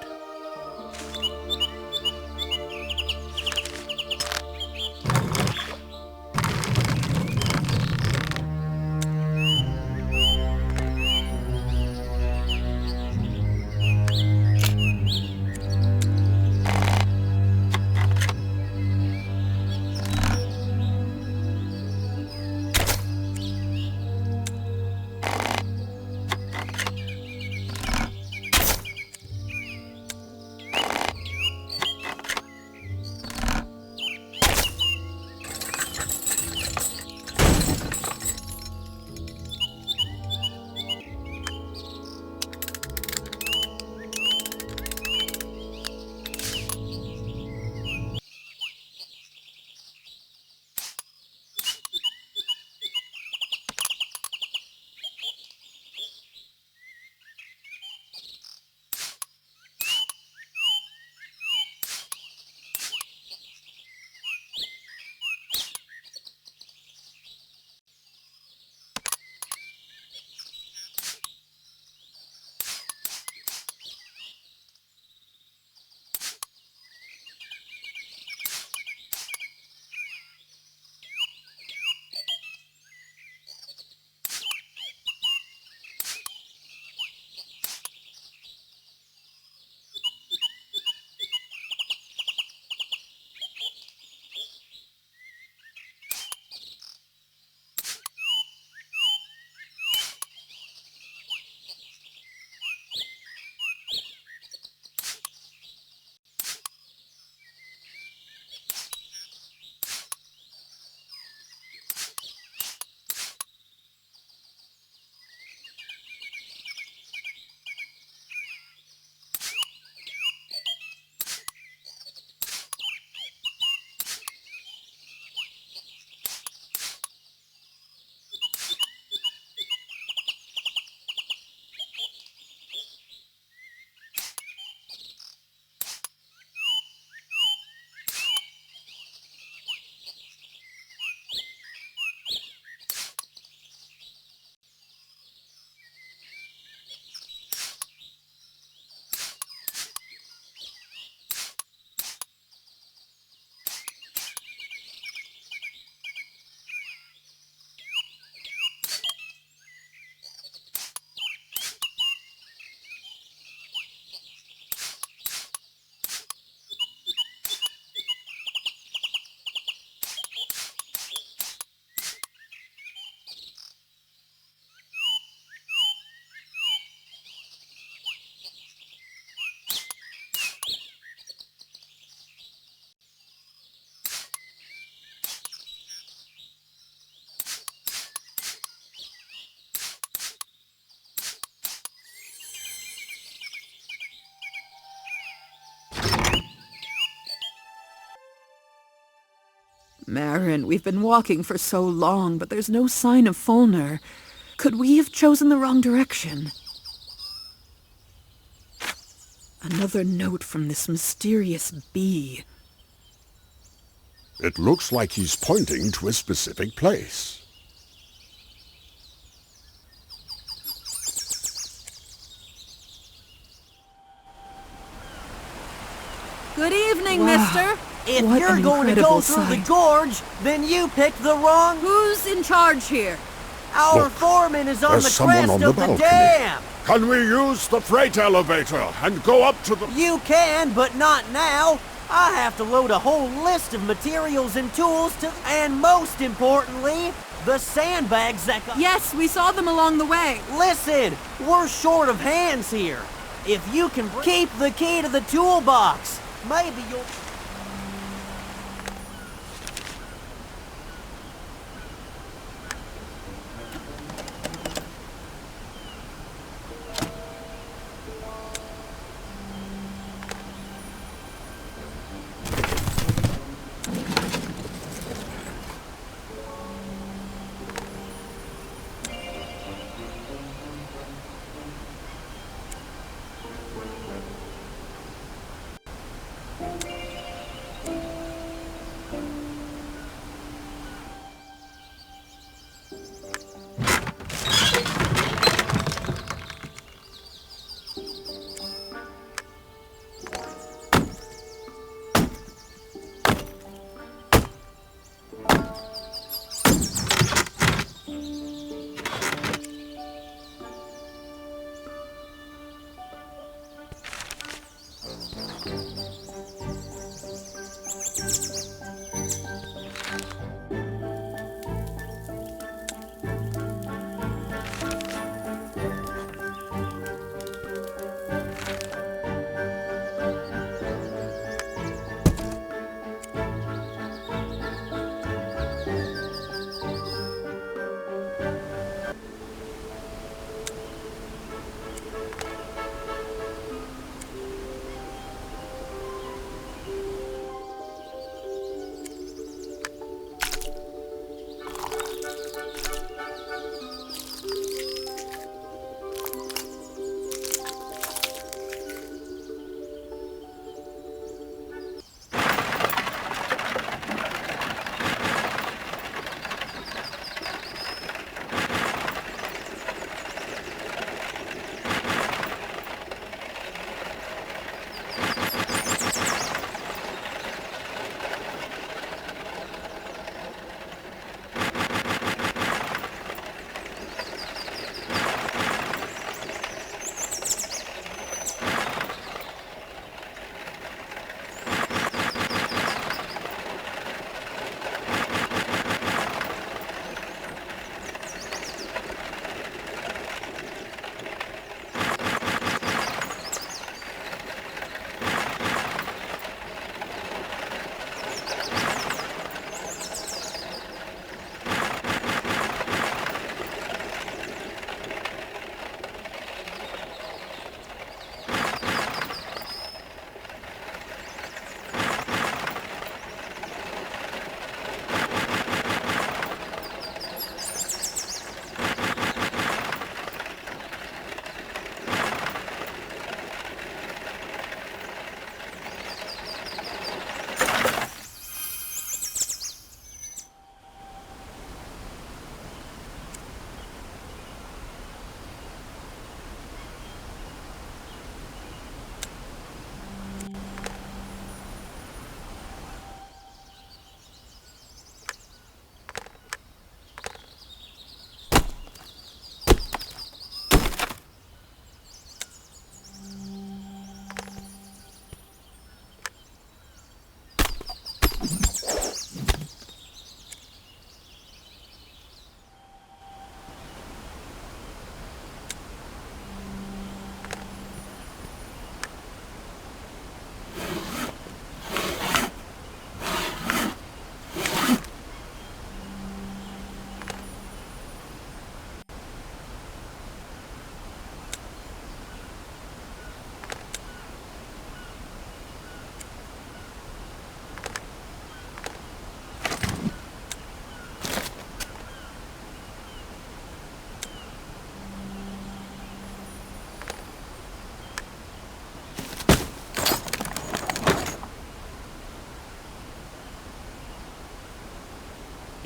A: Maaron, we've been walking for so long, but there's no sign of Folnur. Could we have chosen the wrong direction? Another note from this mysterious bee.
I: It looks like he's pointing to a specific place.
A: Good evening,
G: Wow.
A: mister.
J: If
A: What
J: you're
A: an
J: going to
A: incredible
J: go through the
A: sight.
J: gorge, then you picked the wrong...
A: Who's in charge here?
J: Our
I: Look,
J: foreman is on
I: there's
J: the
I: someone
J: crest
I: on the
J: of the
I: balcony.
J: dam.
I: Can we use the freight elevator and go up to the...
J: You can, but not now. I have to load a whole list of materials and tools to... And most importantly, the sandbags that got...
A: Yes, we saw them along the way.
J: Listen, we're short of hands here. If you can keep the key to the toolbox, maybe you'll...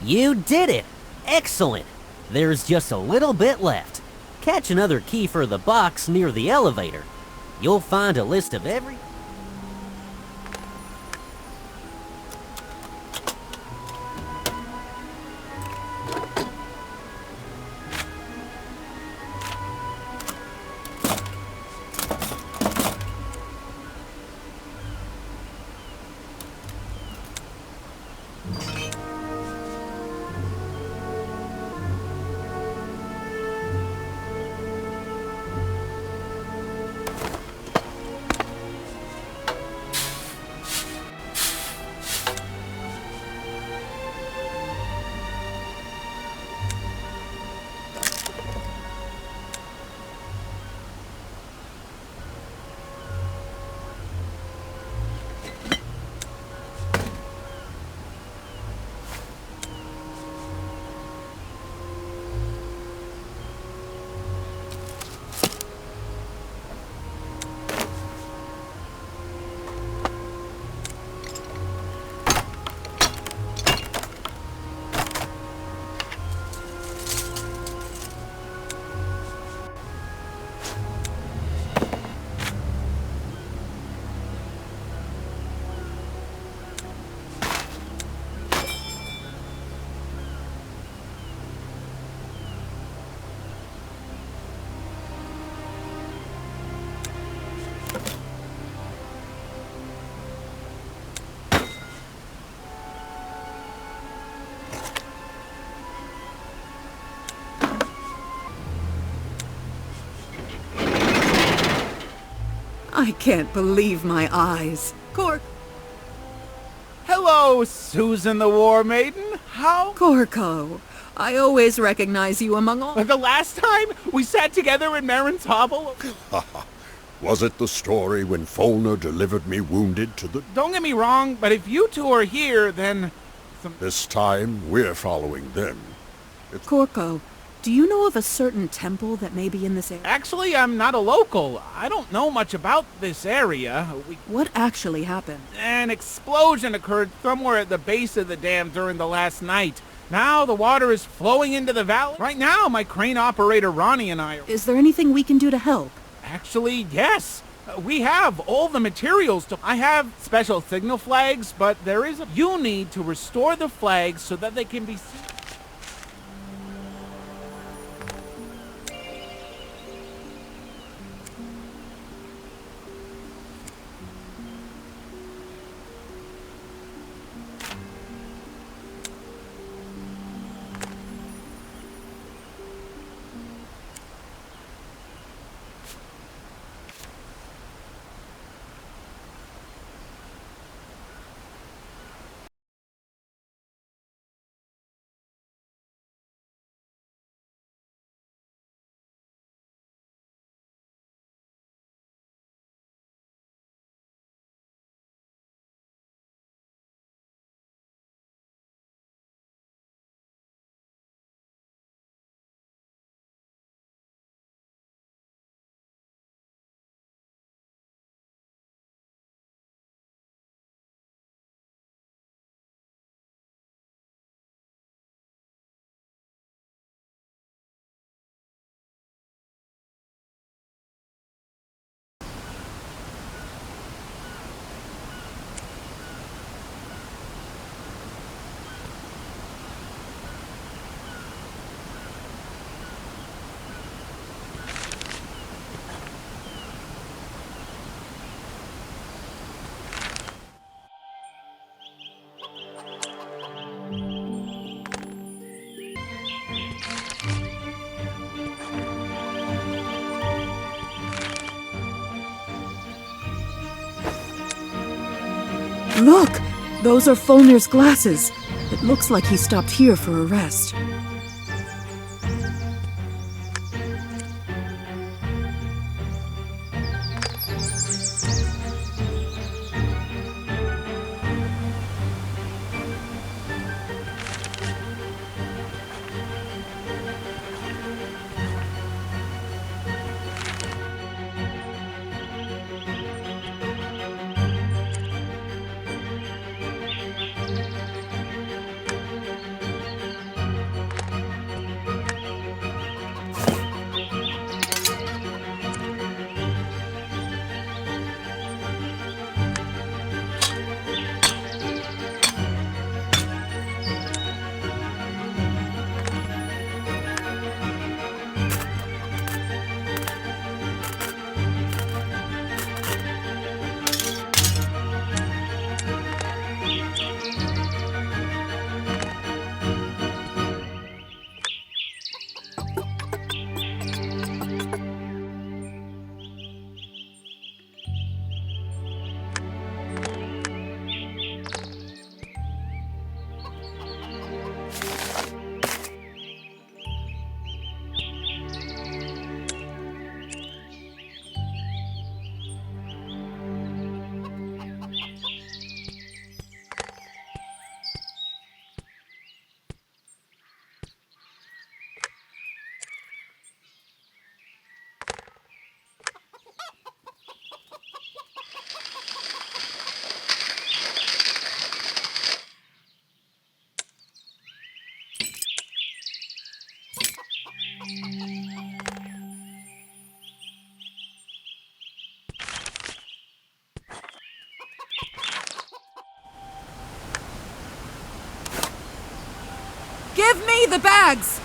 H: You did it! Excellent! There's just a little bit left. Catch another key for the box near the elevator. You'll find a list of every...
A: I can't believe my eyes. Cork.
E: Hello, Susan the War Maiden. How?
A: Corco, I always recognize you among all...
E: The last time we sat together in Maaron's hovel?
I: Was it the story when Folnur delivered me wounded to the...
E: Don't get me wrong, but if you two are here, then...
I: This time, we're following them.
A: Corco, do you know of a certain temple that may be in this area?
E: Actually, I'm not a local. I don't know much about this area.
A: What actually happened?
E: An explosion occurred somewhere at the base of the dam during the last night. Now the water is flowing into the valley. Right now, my crane operator Ronnie and I are...
A: Is there anything we can do to help?
E: Actually, yes. We have all the materials to... I have special signal flags, but there is a... You need to restore the flags so that they can be seen.
A: Look! Those are Folnur's glasses. It looks like he stopped here for a rest. the bags!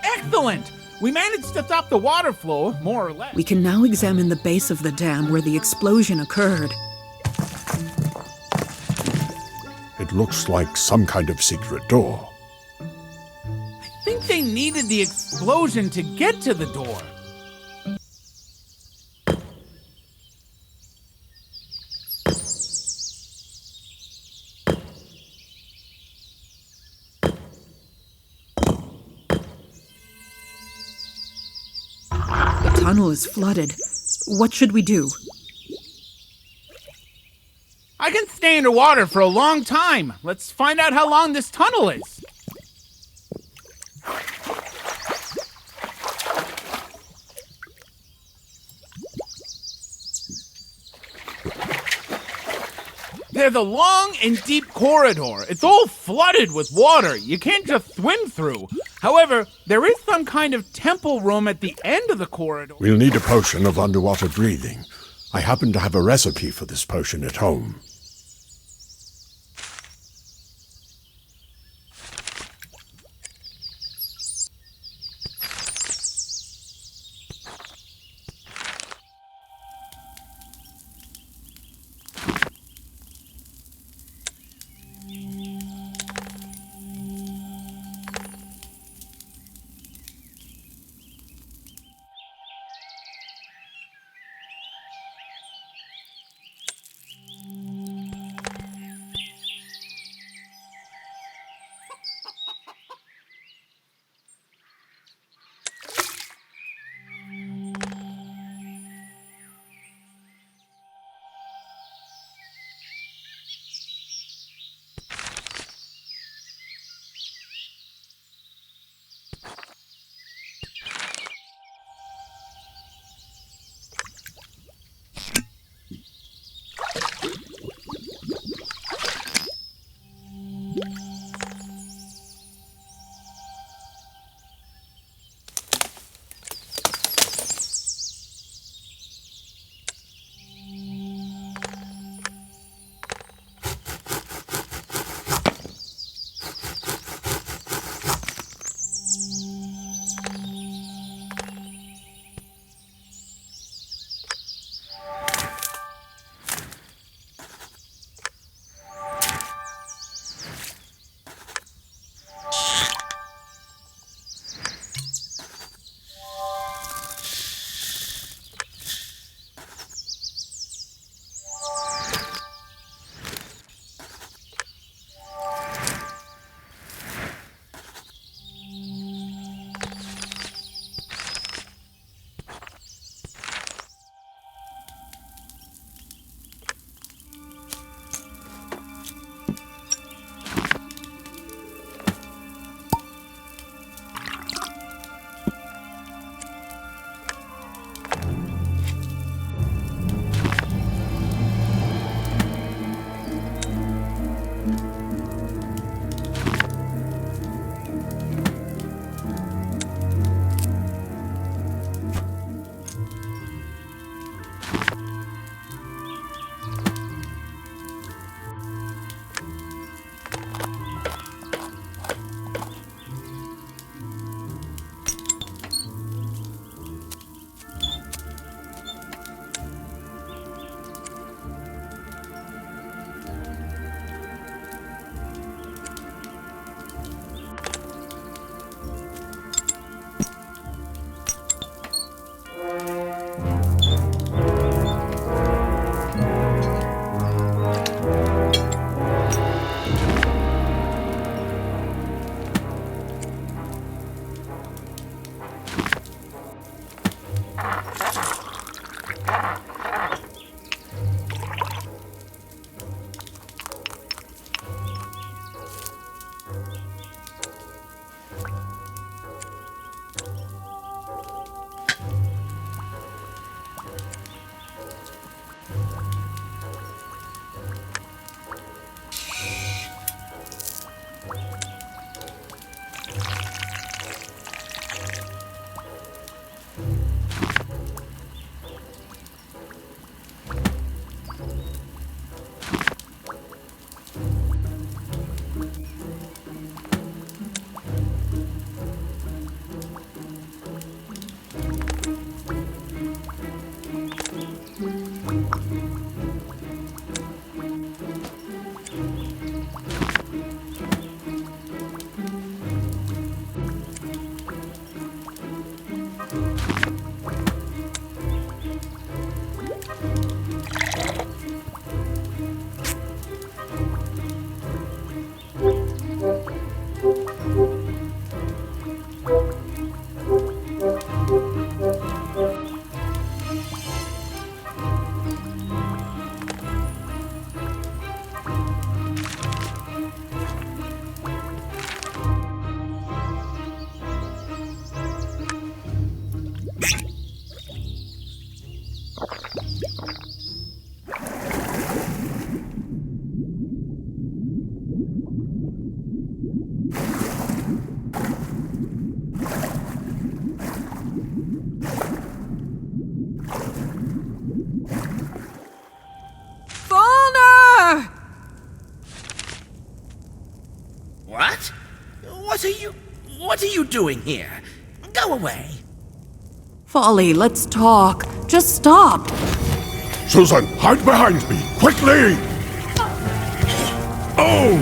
E: Excellent! We managed to stop the water flow, more or less.
A: We can now examine the base of the dam where the explosion occurred.
I: It looks like some kind of secret door.
E: I think they needed the explosion to get to the door.
A: The tunnel is flooded. What should we do?
E: I can stay underwater for a long time. Let's find out how long this tunnel is. There's a long and deep corridor. It's all flooded with water. You can't just swim through. However, there is some kind of temple room at the end of the corridor.
I: We'll need a potion of underwater breathing. I happen to have a recipe for this potion at home.
D: What are you doing here? Go away.
A: Folly, let's talk. Just stop.
I: Susan, hide behind me, quickly! Oh!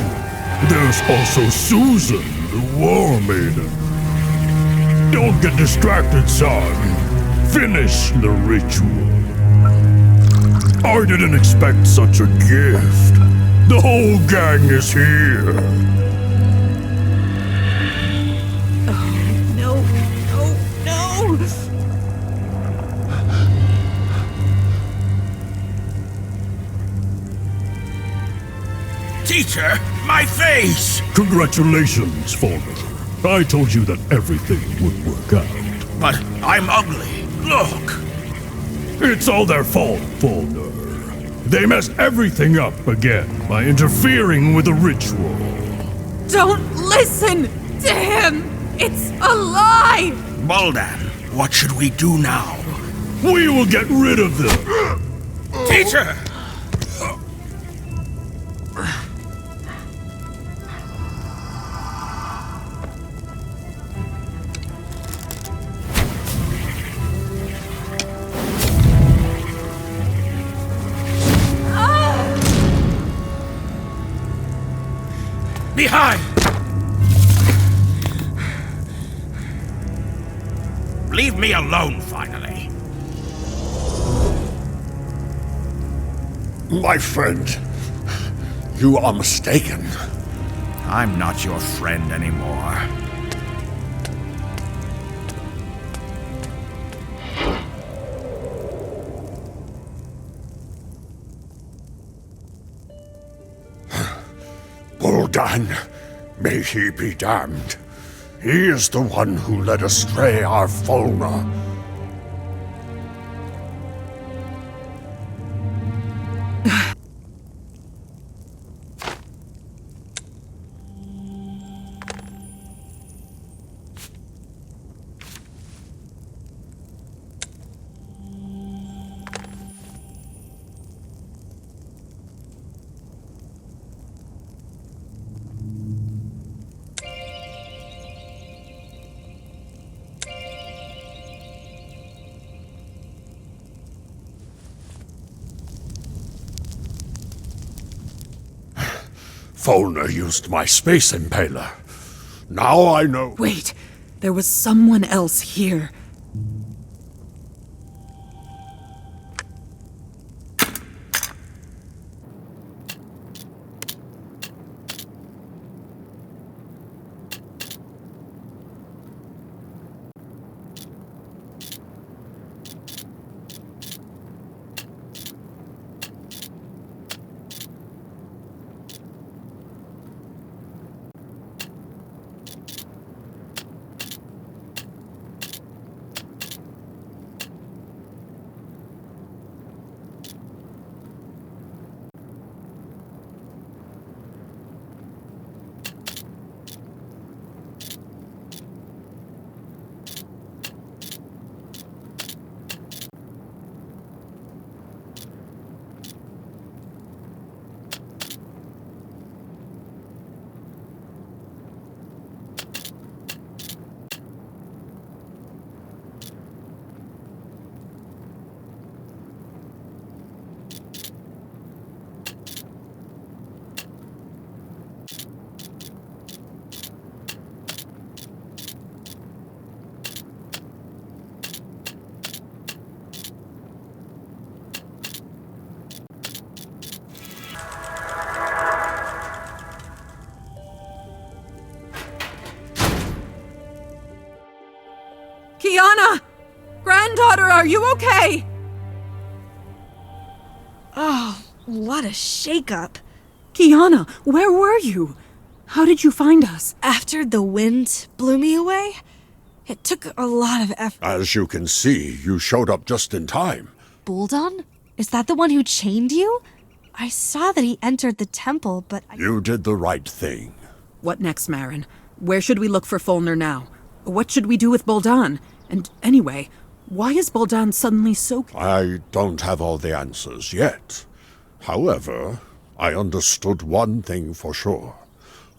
I: There's also Susan, the War Maiden. Don't get distracted, son. Finish the ritual. I didn't expect such a gift. The whole gang is here.
A: No.
D: Teacher, my face!
I: Congratulations, Folnur. I told you that everything would work out.
D: But I'm ugly. Look!
I: It's all their fault, Folnur. They messed everything up again by interfering with the ritual.
A: Don't listen to him! It's a lie!
D: Boldan, what should we do now?
I: We will get rid of them!
D: Teacher! Behind! Leave me alone, finally.
I: My friend, you are mistaken.
D: I'm not your friend anymore.
I: Boldan, may he be damned. He is the one who led astray our Folnur. Folnur used my space impaler. Now I know.
A: Wait, there was someone else here. Kiana! Granddaughter, are you okay?
C: Oh, what a shakeup.
A: Kiana, where were you? How did you find us?
C: After the wind blew me away, it took a lot of effort.
I: As you can see, you showed up just in time.
C: Boldan? Is that the one who chained you? I saw that he entered the temple, but
I: You did the right thing.
A: What next, Maaron? Where should we look for Folnur now? What should we do with Boldan? And anyway, why is Boldan suddenly so...
I: I don't have all the answers yet. However, I understood one thing for sure.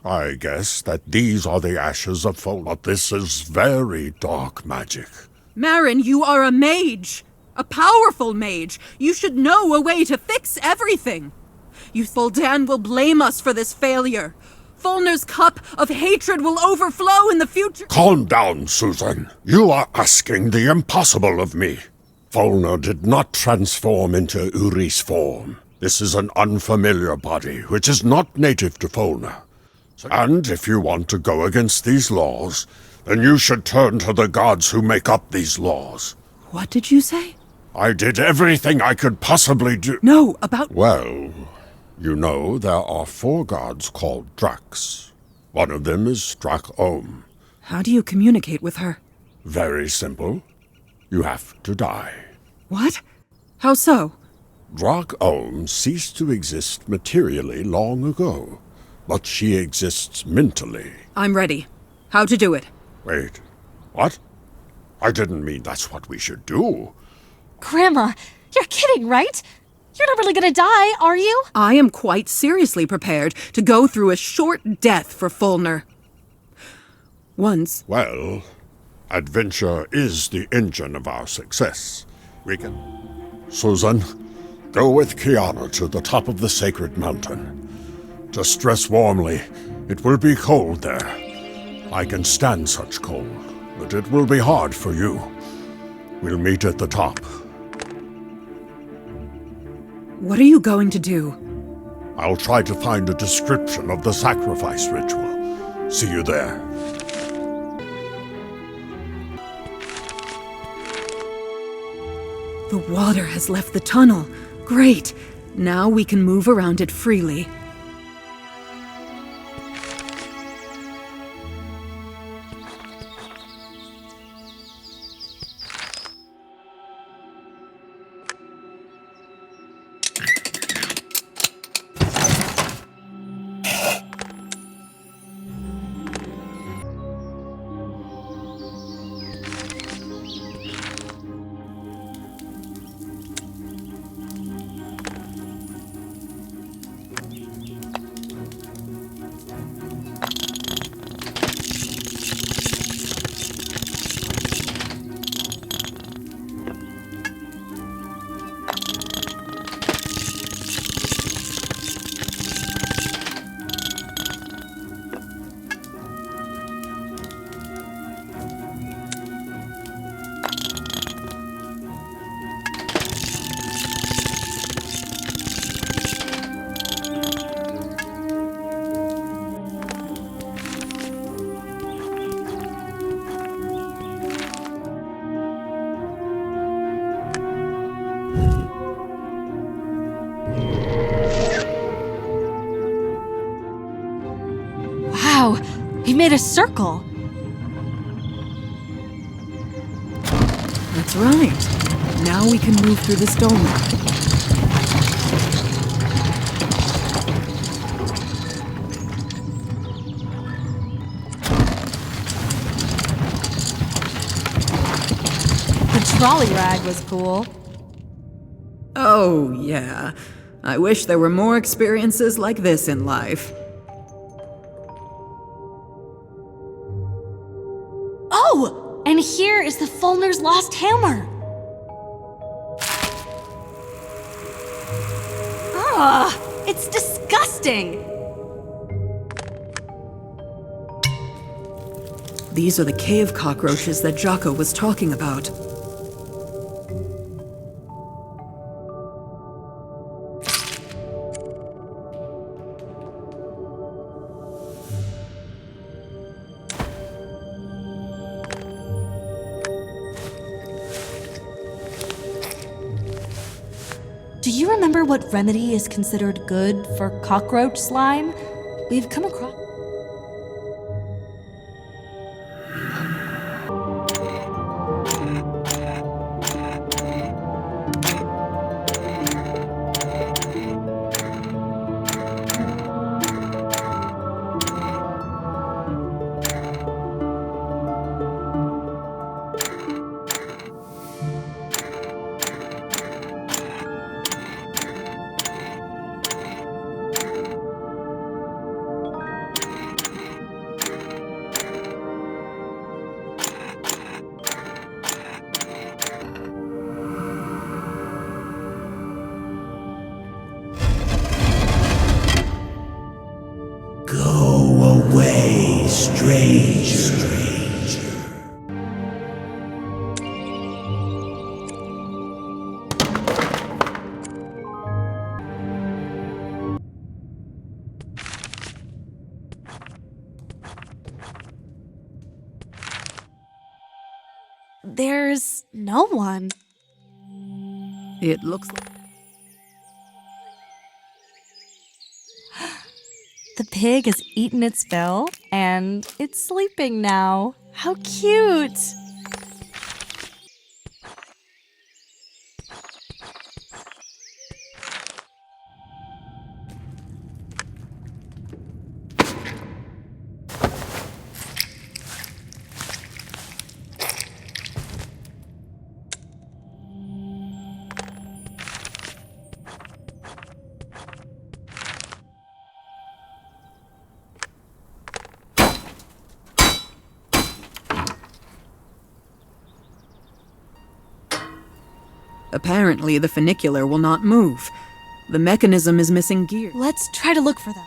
I: I guess that these are the ashes of Folnur. But this is very dark magic.
A: Maaron, you are a mage! A powerful mage! You should know a way to fix everything! Youthful Dan will blame us for this failure. Folnur's cup of hatred will overflow in the future.
I: Calm down, Susan. You are asking the impossible of me. Folnur did not transform into Uri's form. This is an unfamiliar body, which is not native to Folnur. And if you want to go against these laws, then you should turn to the gods who make up these laws.
A: What did you say?
I: I did everything I could possibly do.
A: No, about...
I: Well, you know there are 4 gods called Dracs. One of them is Drak-Ohm.
A: How do you communicate with her?
I: Very simple. You have to die.
A: What? How so?
I: Drak-Ohm ceased to exist materially long ago, but she exists mentally.
A: I'm ready. How to do it?
I: Wait, what? I didn't mean that's what we should do.
C: Grandma, you're kidding, right? You're not really gonna die, are you?
A: I am quite seriously prepared to go through a short death for Folnur. Once...
I: Well, adventure is the engine of our success. We can... Susan, go with Kiana to the top of the sacred mountain. Just dress warmly. It will be cold there. I can stand such cold, but it will be hard for you. We'll meet at the top.
A: What are you going to do?
I: I'll try to find a description of the sacrifice ritual. See you there.
A: The water has left the tunnel. Great. Now we can move around it freely.
C: Wow, he made a circle.
A: That's right. Now we can move through this dome.
C: The trolley ride was cool.
A: Oh, yeah. I wish there were more experiences like this in life.
C: Oh! And here is the Folnur's lost hammer. Ugh! It's disgusting!
A: These are the cave cockroaches that Jocko was talking about.
C: Do you remember what remedy is considered good for cockroach slime? We've come across...
K: Go away, stranger.
C: There's no one.
A: It looks like...
C: The pig has eaten its fill, and it's sleeping now. How cute!
A: Apparently, the funicular will not move. The mechanism is missing gear.
C: Let's try to look for them.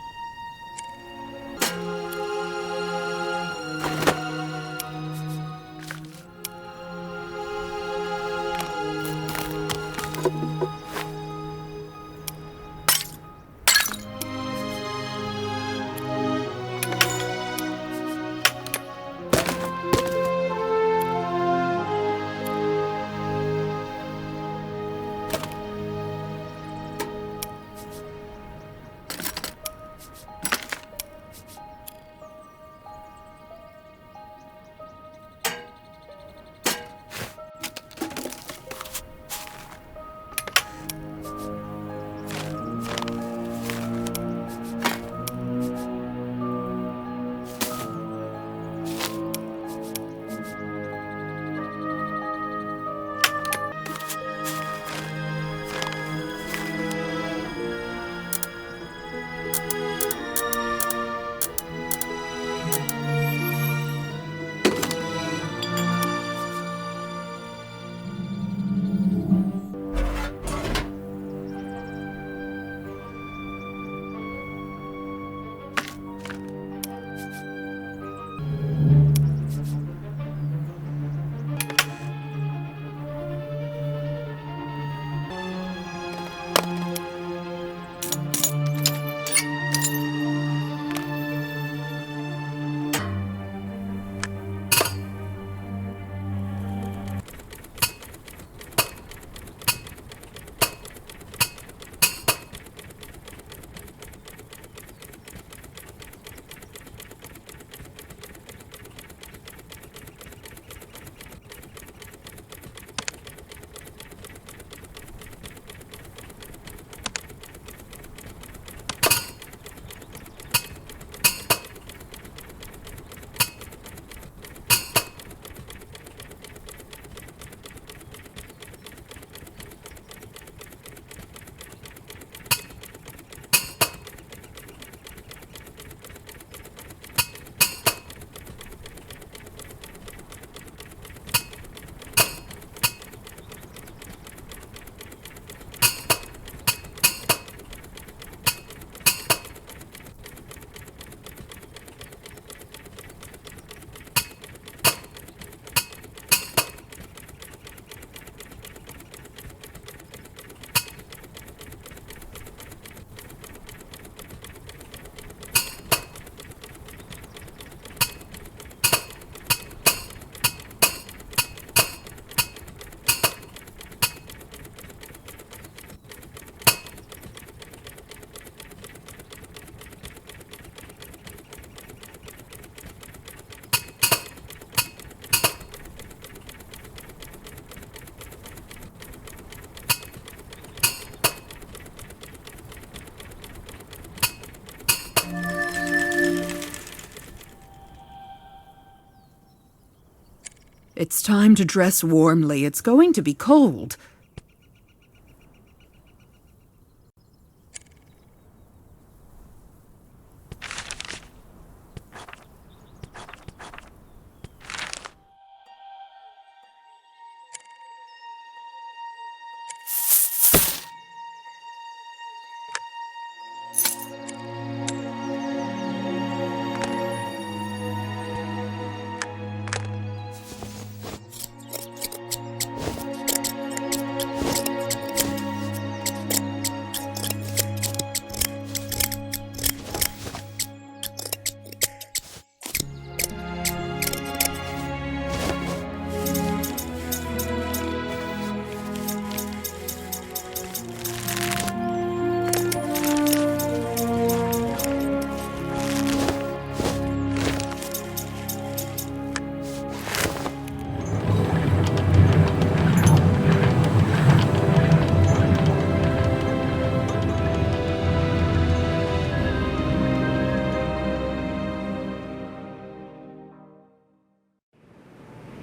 A: It's time to dress warmly. It's going to be cold.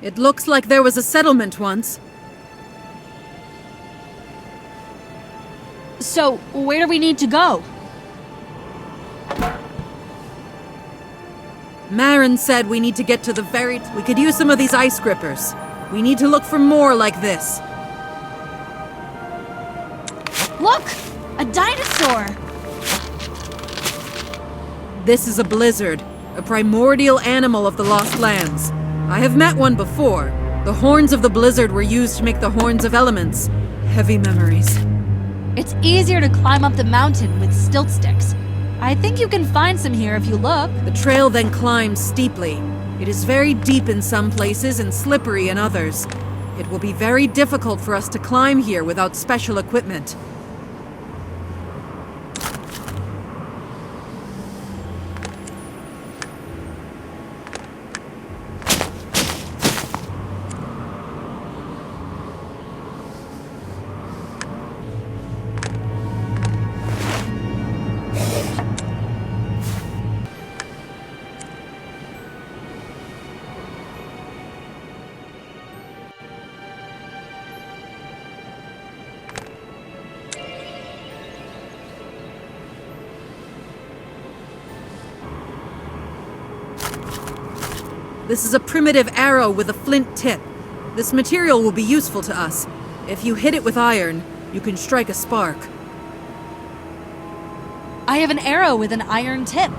A: It looks like there was a settlement once.
C: So, where do we need to go?
A: Maaron said we need to get to the very... We could use some of these ice grippers. We need to look for more like this.
C: Look! A dinosaur!
A: This is a blizzard, a primordial animal of the Lost Lands. I have met one before. The horns of the blizzard were used to make the horns of elements. Heavy memories.
C: It's easier to climb up the mountain with stilt sticks. I think you can find some here if you look.
A: The trail then climbs steeply. It is very deep in some places and slippery in others. It will be very difficult for us to climb here without special equipment. This is a primitive arrow with a flint tip. This material will be useful to us. If you hit it with iron, you can strike a spark.
C: I have an arrow with an iron tip.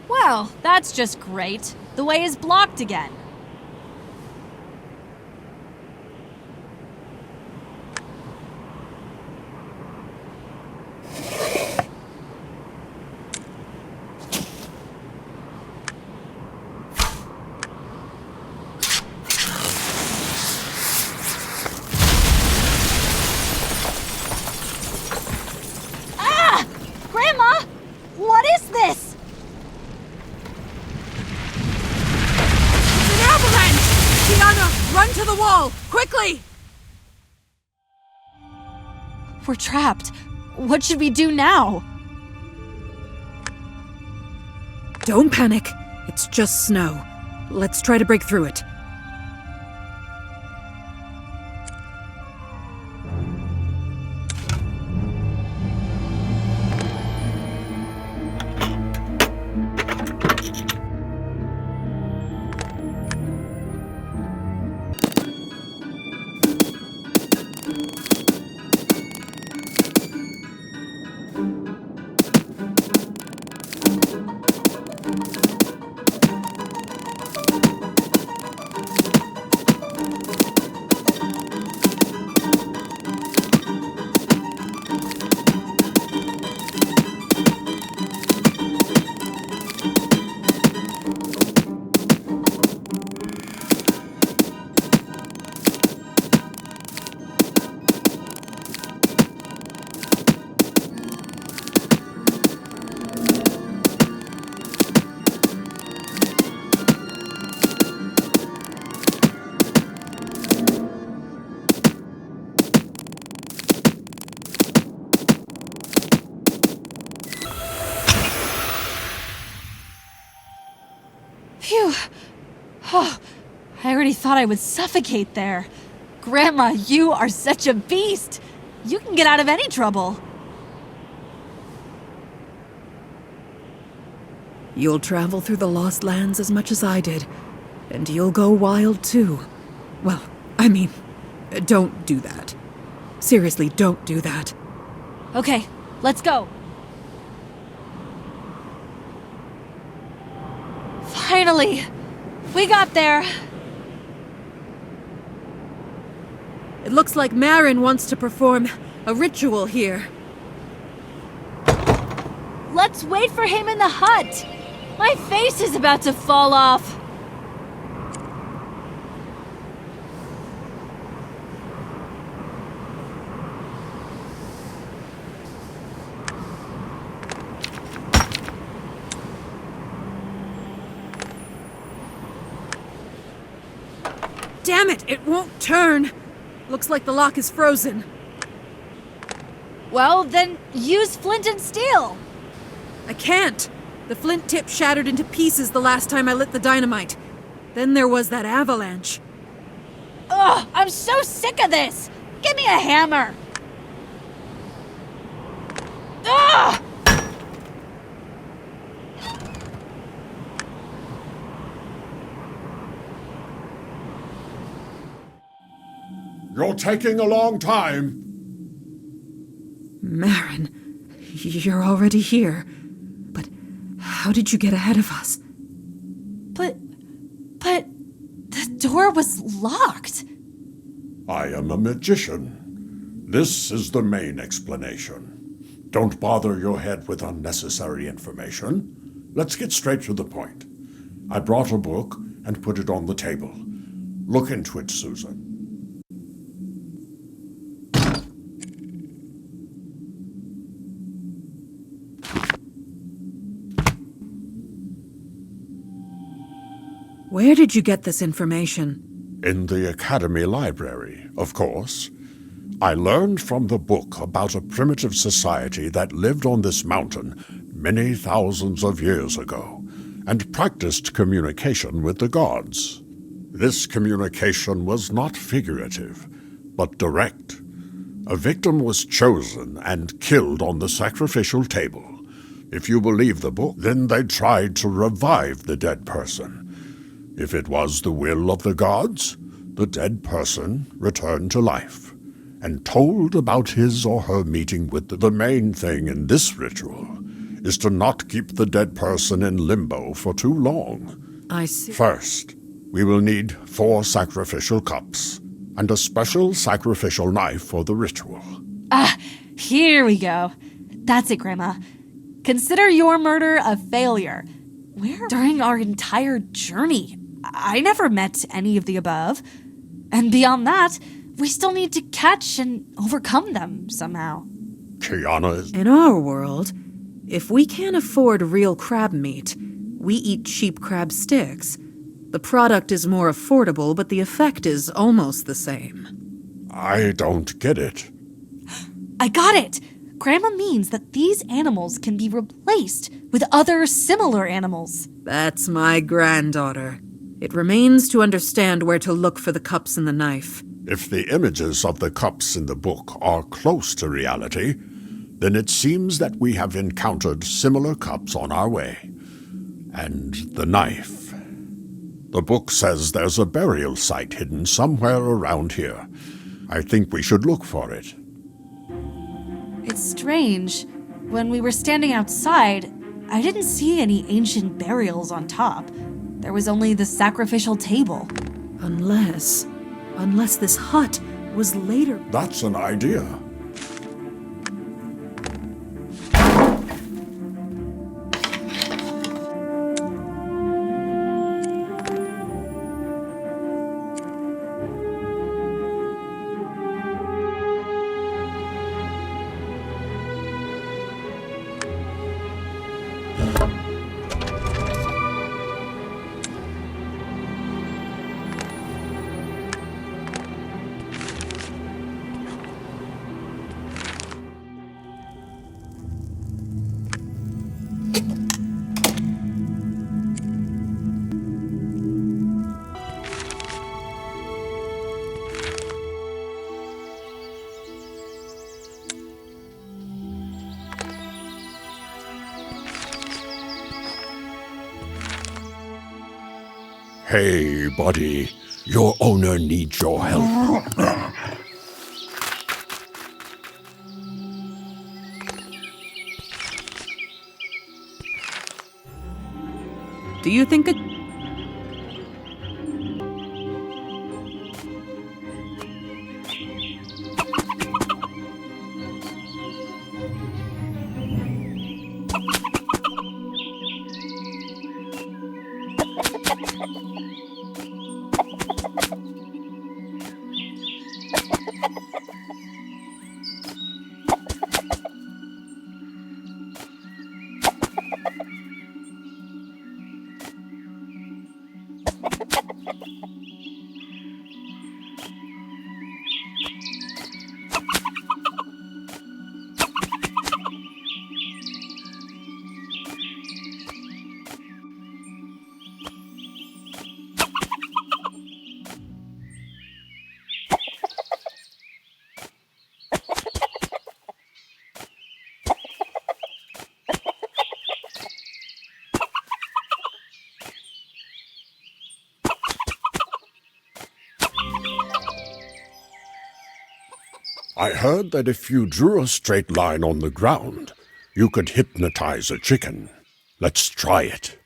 C: Well, that's just great. The way is blocked again. Ah! Grandma! What is this?
A: Tiana, run to the wall! Quickly!
C: We're trapped. What should we do now?
A: Don't panic. It's just snow. Let's try to break through it.
C: really thought I would suffocate there. Grandma, you are such a beast. You can get out of any trouble.
A: You'll travel through the Lost Lands as much as I did, and you'll go wild too. Well, I mean, don't do that. Seriously, don't do that.
C: Okay, let's go. Finally! We got there!
A: It looks like Maaron wants to perform a ritual here.
C: Let's wait for him in the hut! My face is about to fall off!
A: Damn it! It won't turn! Looks like the lock is frozen.
C: Well, then use flint and steel!
A: I can't! The flint tip shattered into pieces the last time I lit the dynamite. Then there was that avalanche.
C: Ugh! I'm so sick of this! Give me a hammer! Ugh!
I: You're taking a long time.
A: Maaron, you're already here. But how did you get ahead of us?
C: But the door was locked.
I: I am a magician. This is the main explanation. Don't bother your head with unnecessary information. Let's get straight to the point. I brought a book and put it on the table. Look into it, Susan.
A: Where did you get this information?
I: In the Academy Library, of course. I learned from the book about a primitive society that lived on this mountain many thousands of years ago, and practiced communication with the gods. This communication was not figurative, but direct. A victim was chosen and killed on the sacrificial table. If you believe the book, then they tried to revive the dead person. If it was the will of the gods, the dead person returned to life, and told about his or her meeting with the main thing in this ritual is to not keep the dead person in limbo for too long.
A: I see.
I: First, we will need 4 sacrificial cups, and a special sacrificial knife for the ritual.
C: Here we go. That's it, Grandma. Consider your murder a failure. Where during our entire journey? I never met any of the above. And beyond that, we still need to catch and overcome them somehow.
I: Kiana is...
A: In our world, if we can't afford real crab meat, we eat cheap crab sticks. The product is more affordable, but the effect is almost the same.
I: I don't get it.
C: I got it! Grandma means that these animals can be replaced with other similar animals.
A: That's my granddaughter. It remains to understand where to look for the cups and the knife.
I: If the images of the cups in the book are close to reality, then it seems that we have encountered similar cups on our way. And the knife. The book says there's a burial site hidden somewhere around here. I think we should look for it.
C: It's strange. When we were standing outside, I didn't see any ancient burials on top. There was only the sacrificial table.
A: Unless this hut was later...
I: That's an idea. Hey, buddy. Your owner needs your help.
A: Do you think a...
I: I heard that if you drew a straight line on the ground, you could hypnotize a chicken. Let's try it.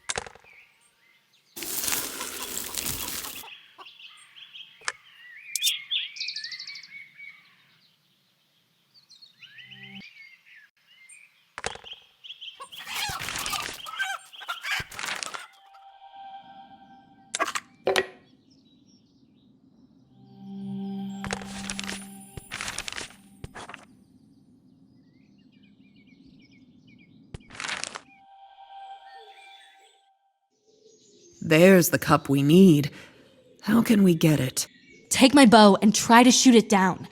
A: There's the cup we need. How can we get it?
C: Take my bow and try to shoot it down.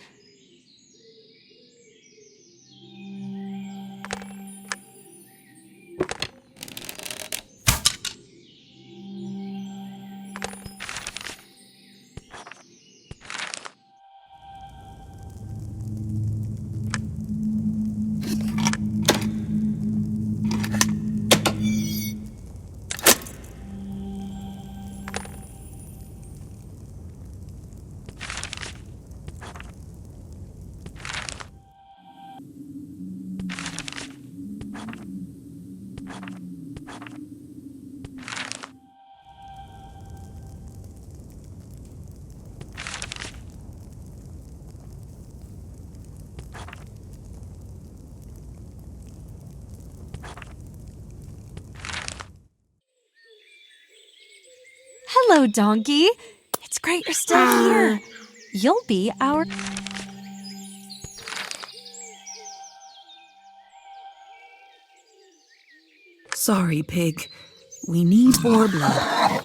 C: Hello, Donkey. It's great you're still here. You'll be our...
A: Sorry, Pig. We need more blood.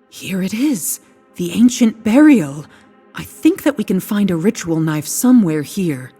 A: Here it is, the ancient burial. I think that we can find a ritual knife somewhere here.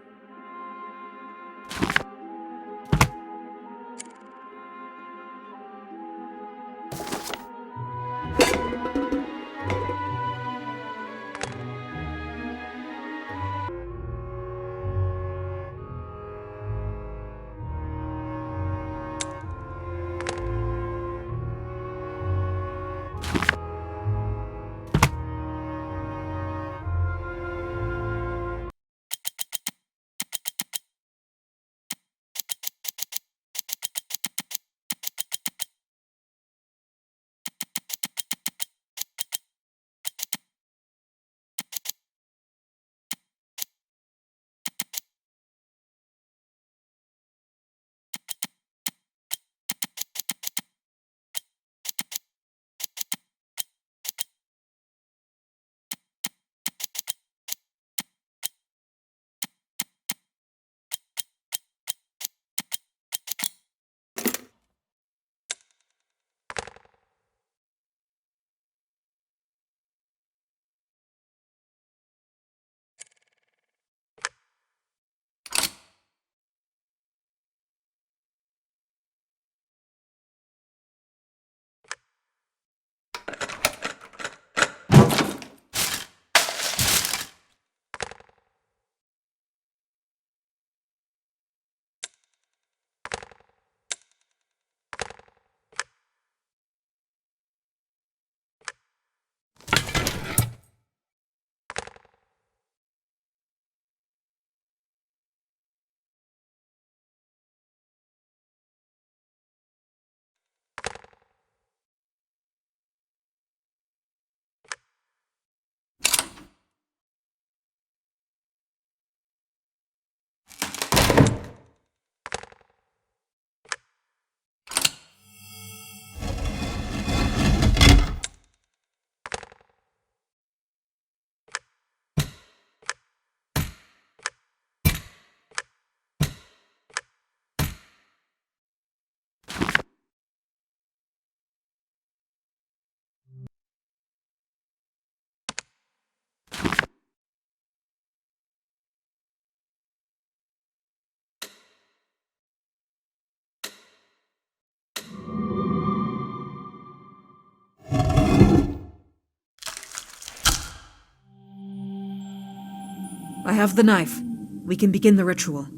A: I have the knife. We can begin the ritual.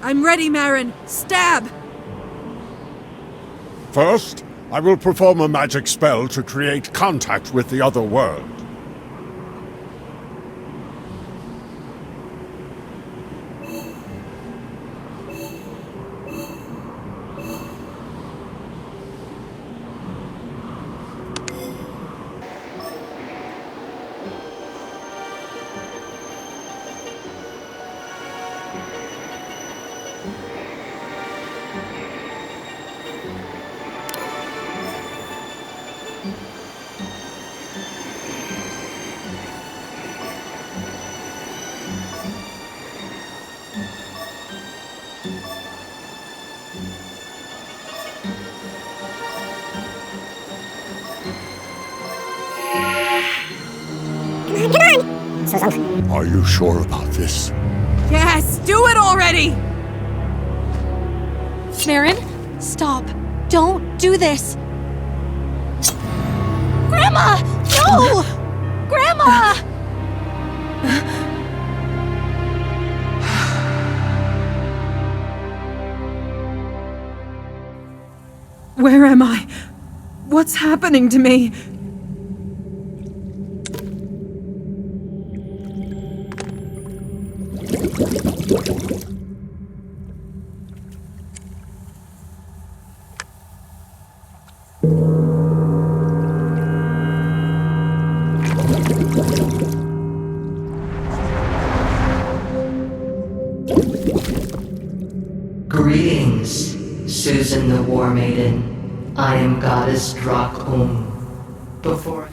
A: I'm ready, Maaron. Stab!
I: First, I will perform a magic spell to create contact with the other world. Are you sure about this?
A: Yes, do it already!
C: Maaron, stop. Don't do this. Grandma! No! Grandma!
A: Where am I? What's happening to me?
L: Greetings, Susan the War Maiden. I am Goddess Drak. Before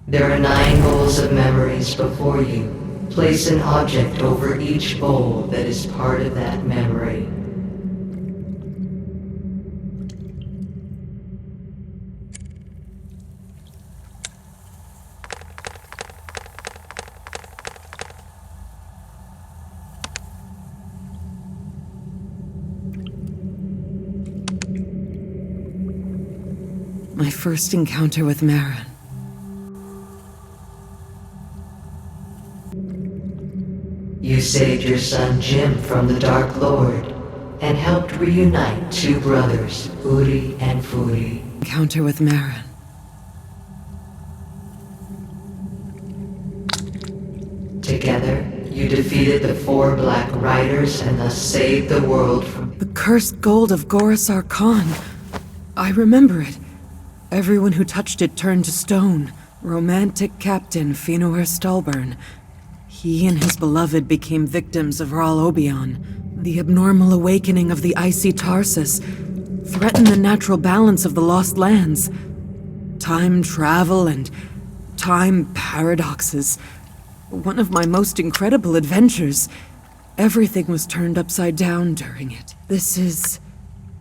L: there are 9 bowls of memories before you. Place an object over each bowl that is part of that memory.
A: My first encounter with Maaron.
L: You saved your son Jim from the Dark Lord and helped reunite 2 brothers, Uri and Furi.
A: Encounter with Maaron.
L: Together, you defeated the 4 Black Riders and thus saved the world from
A: The cursed gold of Gorasar Khan. I remember it. Everyone who touched it turned to stone. Romantic Captain Folnur Stallburn. He and his beloved became victims of Ral Obion. The abnormal awakening of the icy Tarsus threatened the natural balance of the Lost Lands. Time travel and time paradoxes. One of my most incredible adventures. Everything was turned upside down during it. This is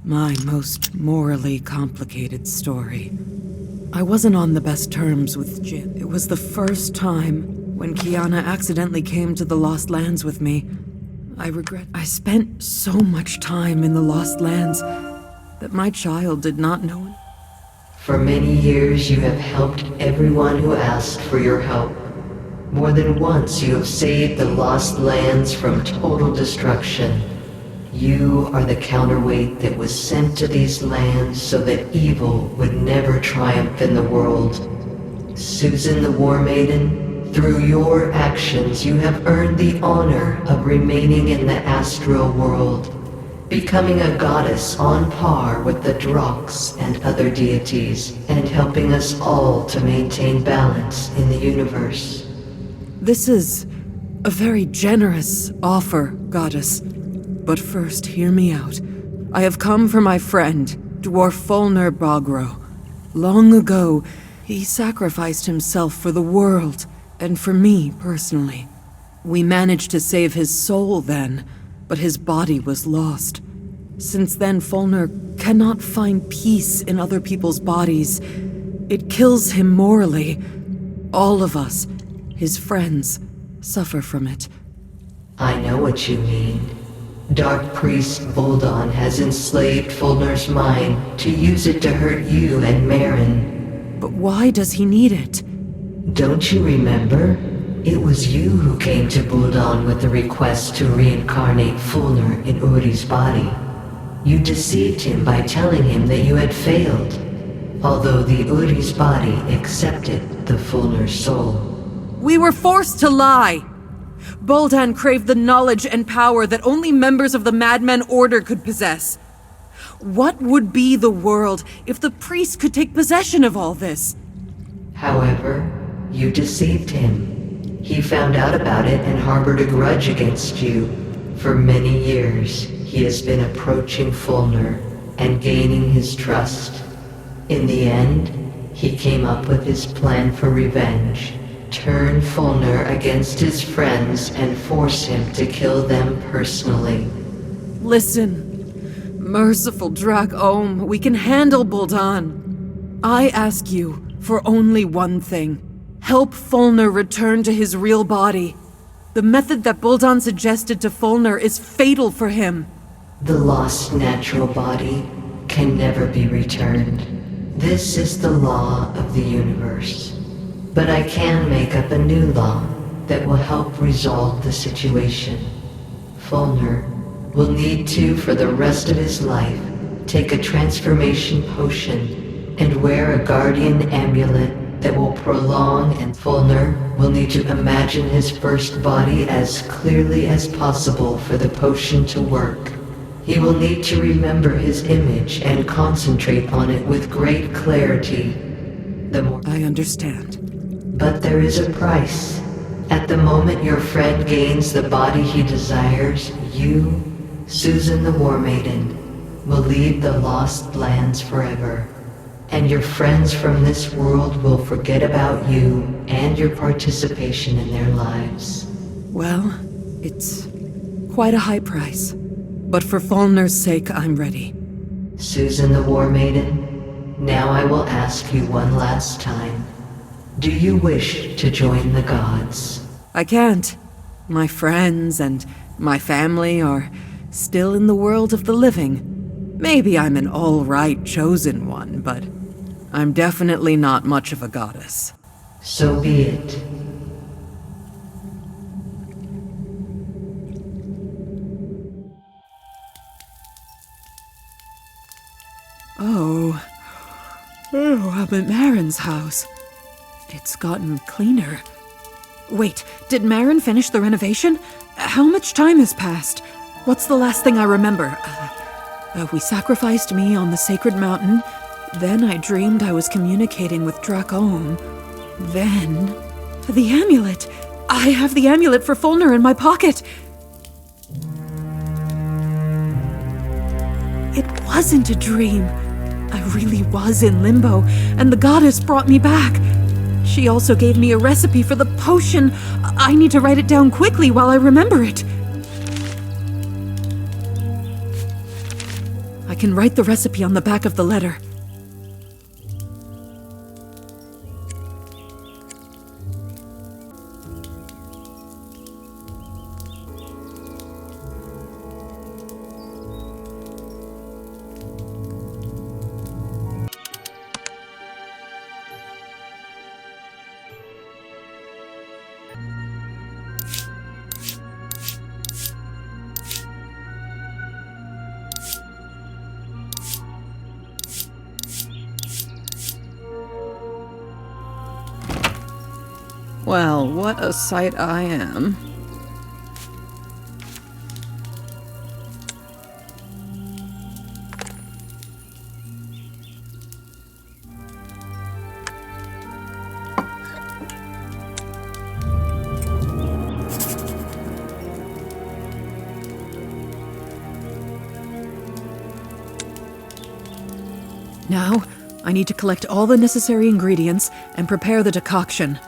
A: my most morally complicated story. I wasn't on the best terms with Jim. It was the first time when Kiana accidentally came to the Lost Lands with me. I regret I spent so much time in the Lost Lands that my child did not know.
L: For many years you have helped everyone who asked for your help. More than once you have saved the Lost Lands from total destruction. You are the counterweight that was sent to these lands so that evil would never triumph in the world. Susan the War Maiden, through your actions you have earned the honor of remaining in the astral world, becoming a goddess on par with the Draks and other deities, and helping us all to maintain balance in the universe.
A: This is a very generous offer, Goddess. But first, hear me out. I have come for my friend, Dwarf Folnur Bogro. Long ago, he sacrificed himself for the world, and for me personally. We managed to save his soul then, but his body was lost. Since then, Folnur cannot find peace in other people's bodies, It kills him morally. All of us, his friends, suffer from it.
L: I know what you mean. Dark Priest Voldon has enslaved Folnur's mind to use it to hurt you and Maaron.
A: But why does he need it?
L: Don't you remember? It was you who came to Voldon with the request to reincarnate Folnur in Uri's body. You deceived him by telling him that you had failed, although the Uri's body accepted the Folnur soul.
A: We were forced to lie! Boldan craved the knowledge and power that only members of the Madmen Order could possess. What would be the world if the priest could take possession of all this?
L: However, you deceived him. He found out about it and harbored a grudge against you. For many years, he has been approaching Folnur and gaining his trust. In the end, he came up with his plan for revenge. Turn Folnur against his friends and force him to kill them personally.
A: Listen, merciful Drak Ohm, we can handle Boldan. I ask you for only one thing. Help Folnur return to his real body. The method that Boldan suggested to Folnur is fatal for him.
L: The lost natural body can never be returned. This is the law of the universe. But I can make up a new law that will help resolve the situation. Folnur will need to, for the rest of his life, take a transformation potion and wear a guardian amulet that will prolong, and Folnur will need to imagine his first body as clearly as possible for the potion to work. He will need to remember his image and concentrate on it with great clarity. The more
A: I understand.
L: But there is a price. At the moment your friend gains the body he desires, you, Susan the War Maiden, will leave the Lost Lands forever. And your friends from this world will forget about you and your participation in their lives.
A: Well, it's quite a high price. But for Folnur's sake, I'm ready.
L: Susan the War Maiden, now I will ask you one last time. Do you wish to join the gods?
A: I can't. My friends and my family are still in the world of the living. Maybe I'm an all-right chosen one, but I'm definitely not much of a goddess.
L: So be it.
A: Oh, I'm at Maaron's house. It's gotten cleaner. Wait, did Maaron finish the renovation? How much time has passed? What's the last thing I remember? We sacrificed me on the sacred mountain. Then I dreamed I was communicating with Drak Ohm. Then... the amulet! I have the amulet for Folnur in my pocket! It wasn't a dream. I really was in limbo, and the goddess brought me back. She also gave me a recipe for the potion. I need to write it down quickly while I remember it. I can write the recipe on the back of the letter. Well, what a sight I am. Now, I need to collect all the necessary ingredients and prepare the decoction.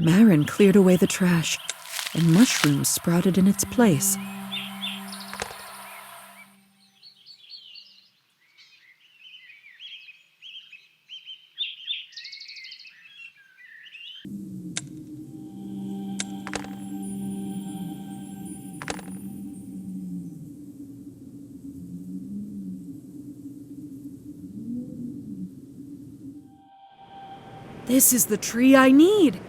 A: Maaron cleared away the trash, and mushrooms sprouted in its place. This is the tree I need.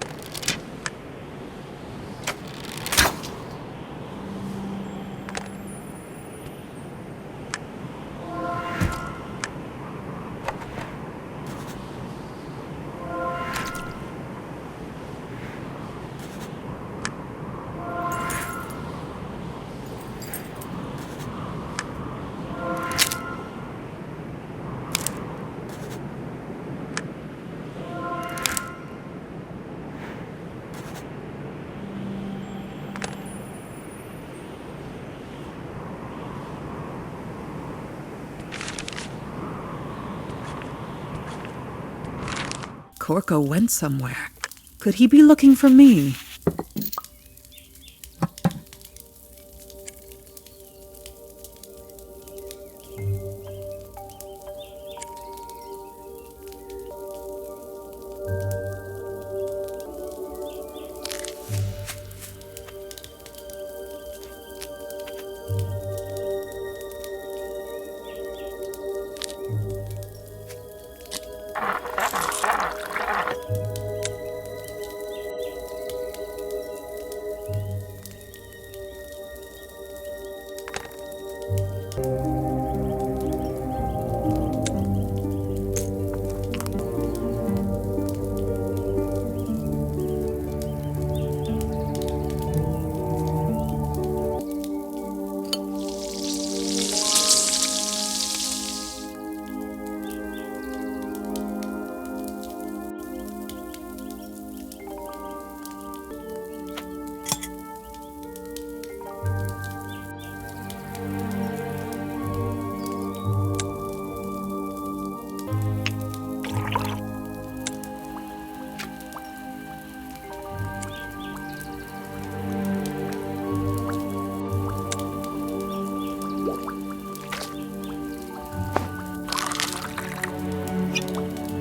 A: Corco went somewhere. Could he be looking for me?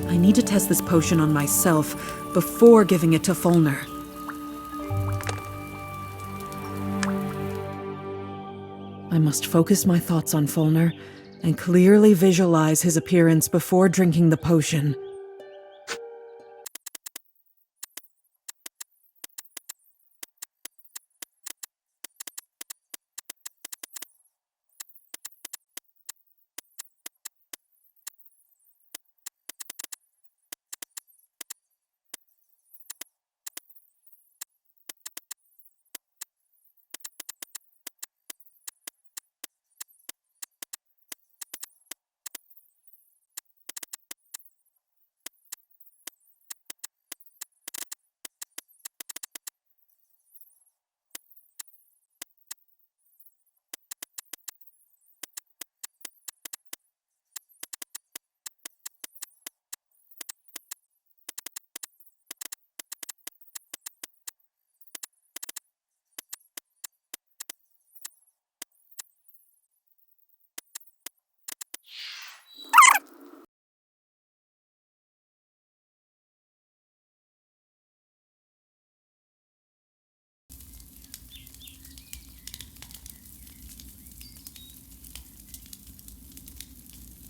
A: I need to test this potion on myself before giving it to Folnur. I must focus my thoughts on Folnur and clearly visualize his appearance before drinking the potion.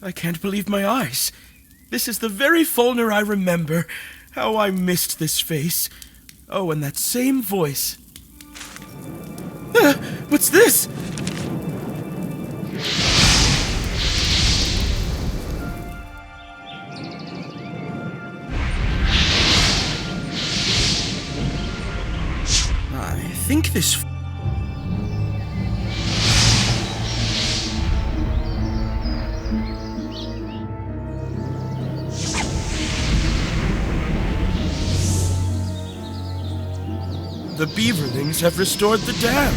M: I can't believe my eyes. This is the very Folnur I remember. How I missed this face. Oh, and that same voice. What's this? I think this... The Beaverlings have restored the dam.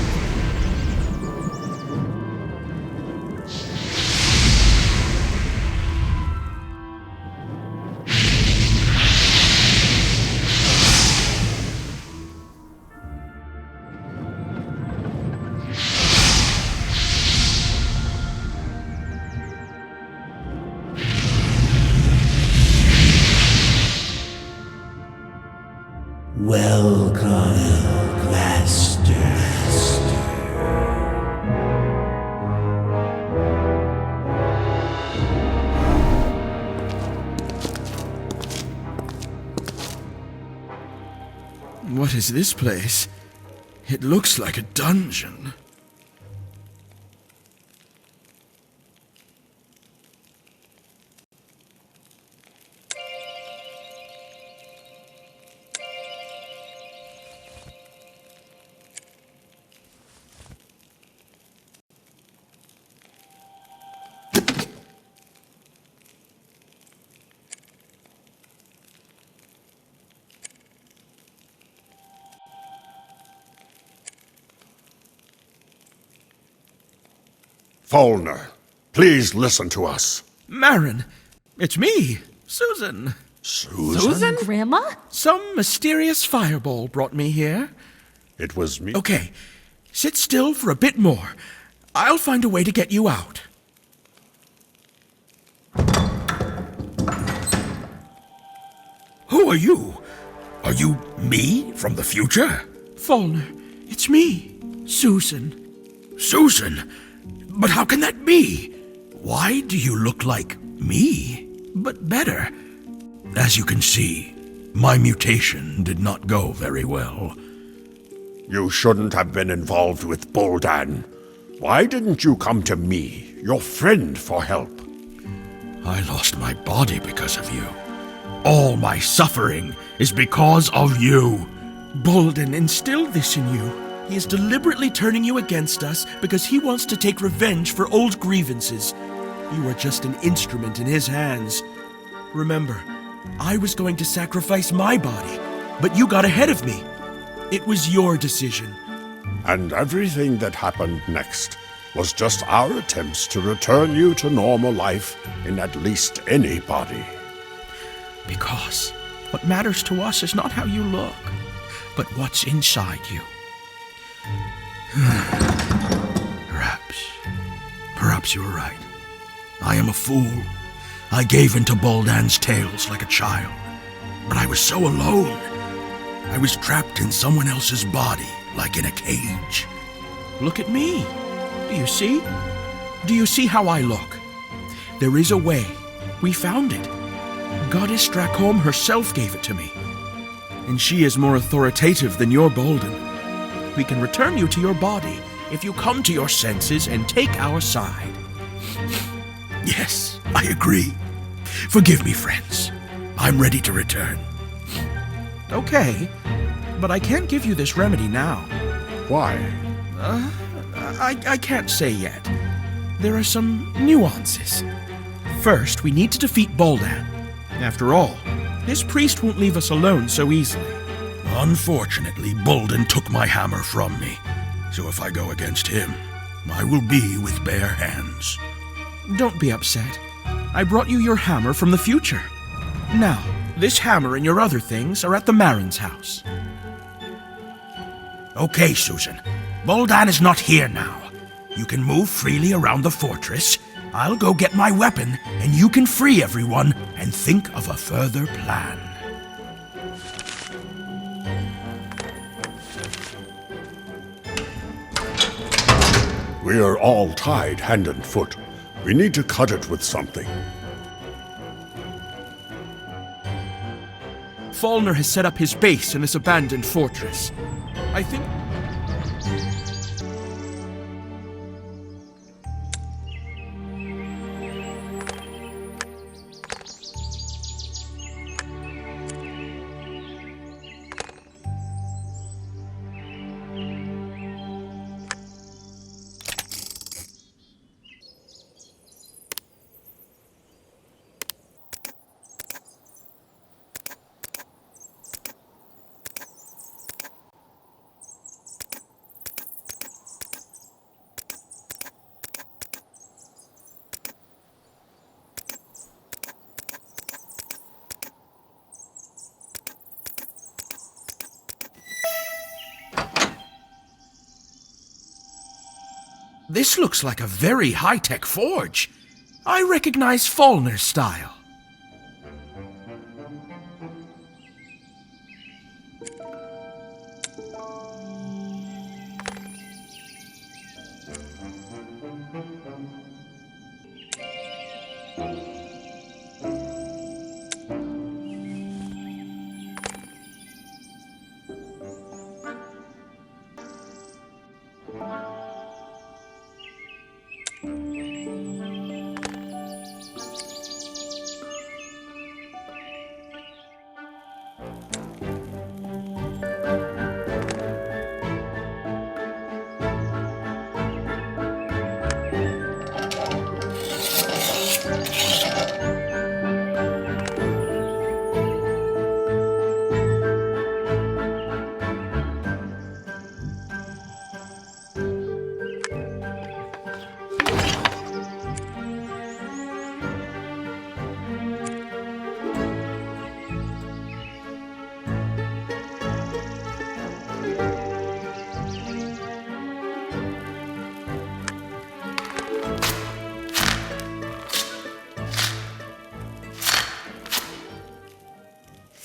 K: Welcome, Master.
M: What is this place? It looks like a dungeon.
I: Folnur, please listen to us.
M: Maaron, it's me, Susan.
I: Susan?
C: Grandma?
M: Some mysterious fireball brought me here.
I: It was me.
M: Okay, sit still for a bit more. I'll find a way to get you out. Who are you? Are you me from the future? Folnur, it's me, Susan. Susan? But how can that be? Why do you look like me, but better? As you can see, my mutation did not go very well.
I: You shouldn't have been involved with Boldan. Why didn't you come to me, your friend, for help?
M: I lost my body because of you. All my suffering is because of you. Boldan instilled this in you. He is deliberately turning you against us because he wants to take revenge for old grievances. You are just an instrument in his hands. Remember, I was going to sacrifice my body, but you got ahead of me. It was your decision.
I: And everything that happened next was just our attempts to return you to normal life in at least any body.
M: Because what matters to us is not how you look, but what's inside you. Perhaps you were right. I am a fool. I gave in to Boldan's tales like a child. But I was so alone. I was trapped in someone else's body, like in a cage. Look at me. Do you see? Do you see how I look? There is a way. We found it. Goddess Dracholm herself gave it to me. And she is more authoritative than your Boldan. We can return you to your body if you come to your senses and take our side. Yes, I agree. Forgive me, friends. I'm ready to return. Okay, but I can't give you this remedy now.
I: Why?
M: I can't say yet. There are some nuances. First, we need to defeat Boldan. After all, this priest won't leave us alone so easily. Unfortunately, Boldan took my hammer from me. So if I go against him, I will be with bare hands. Don't be upset. I brought you your hammer from the future. Now, this hammer and your other things are at the Maaron's house. Okay, Susan. Boldan is not here now. You can move freely around the fortress. I'll go get my weapon, and you can free everyone and think of a further plan.
I: We are all tied hand and foot. We need to cut it with something.
M: Folnur has set up his base in this abandoned fortress. I think... This looks like a very high-tech forge. I recognize Folnur's style.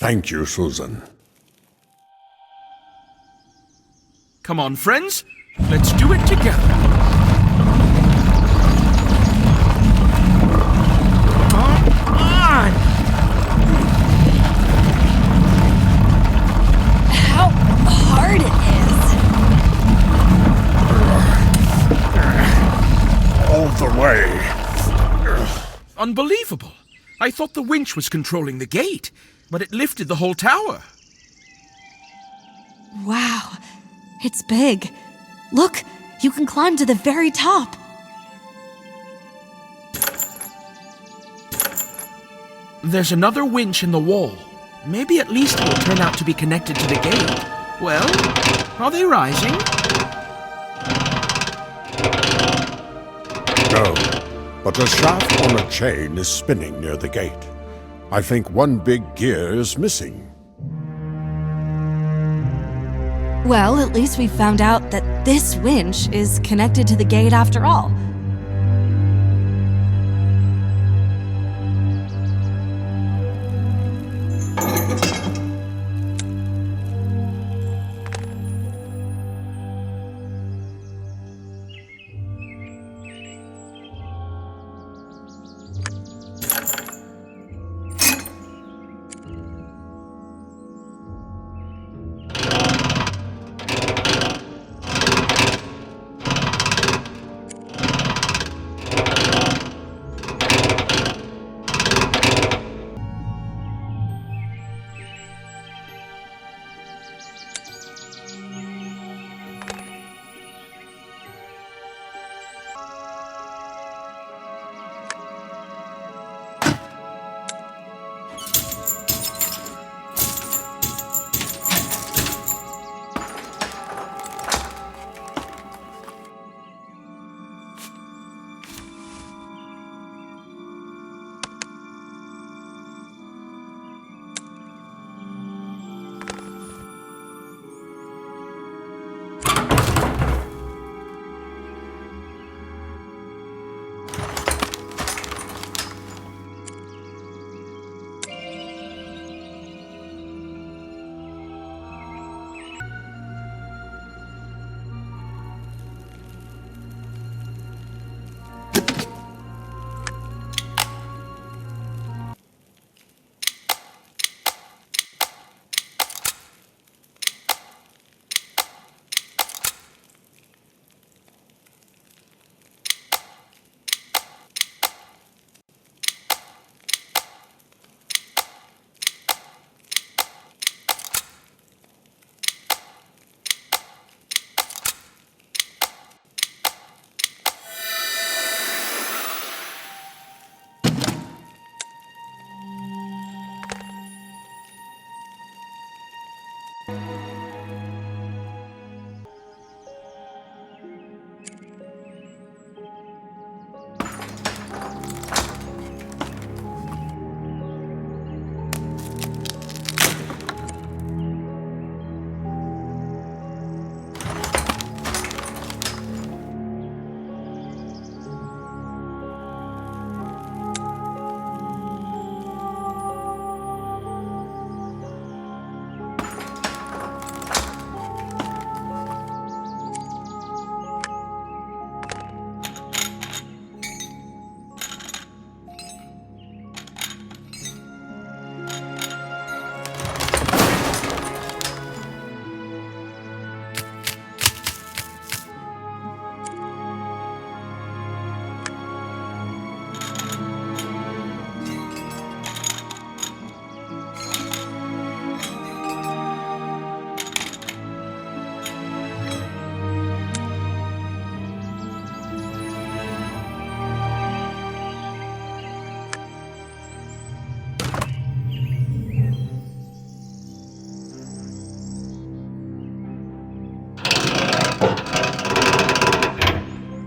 I: Thank you, Susan.
M: Come on, friends. Let's do it together.
E: Come on!
C: How hard it is.
I: All the way.
M: Unbelievable. I thought the winch was controlling the gate, but it lifted the whole tower.
C: Wow, it's big. Look, you can climb to the very top.
M: There's another winch in the wall. Maybe at least it will turn out to be connected to the gate. Well, are they rising?
I: No, but a shaft on a chain is spinning near the gate. I think one big gear is missing.
C: Well, at least we found out that this winch is connected to the gate after all.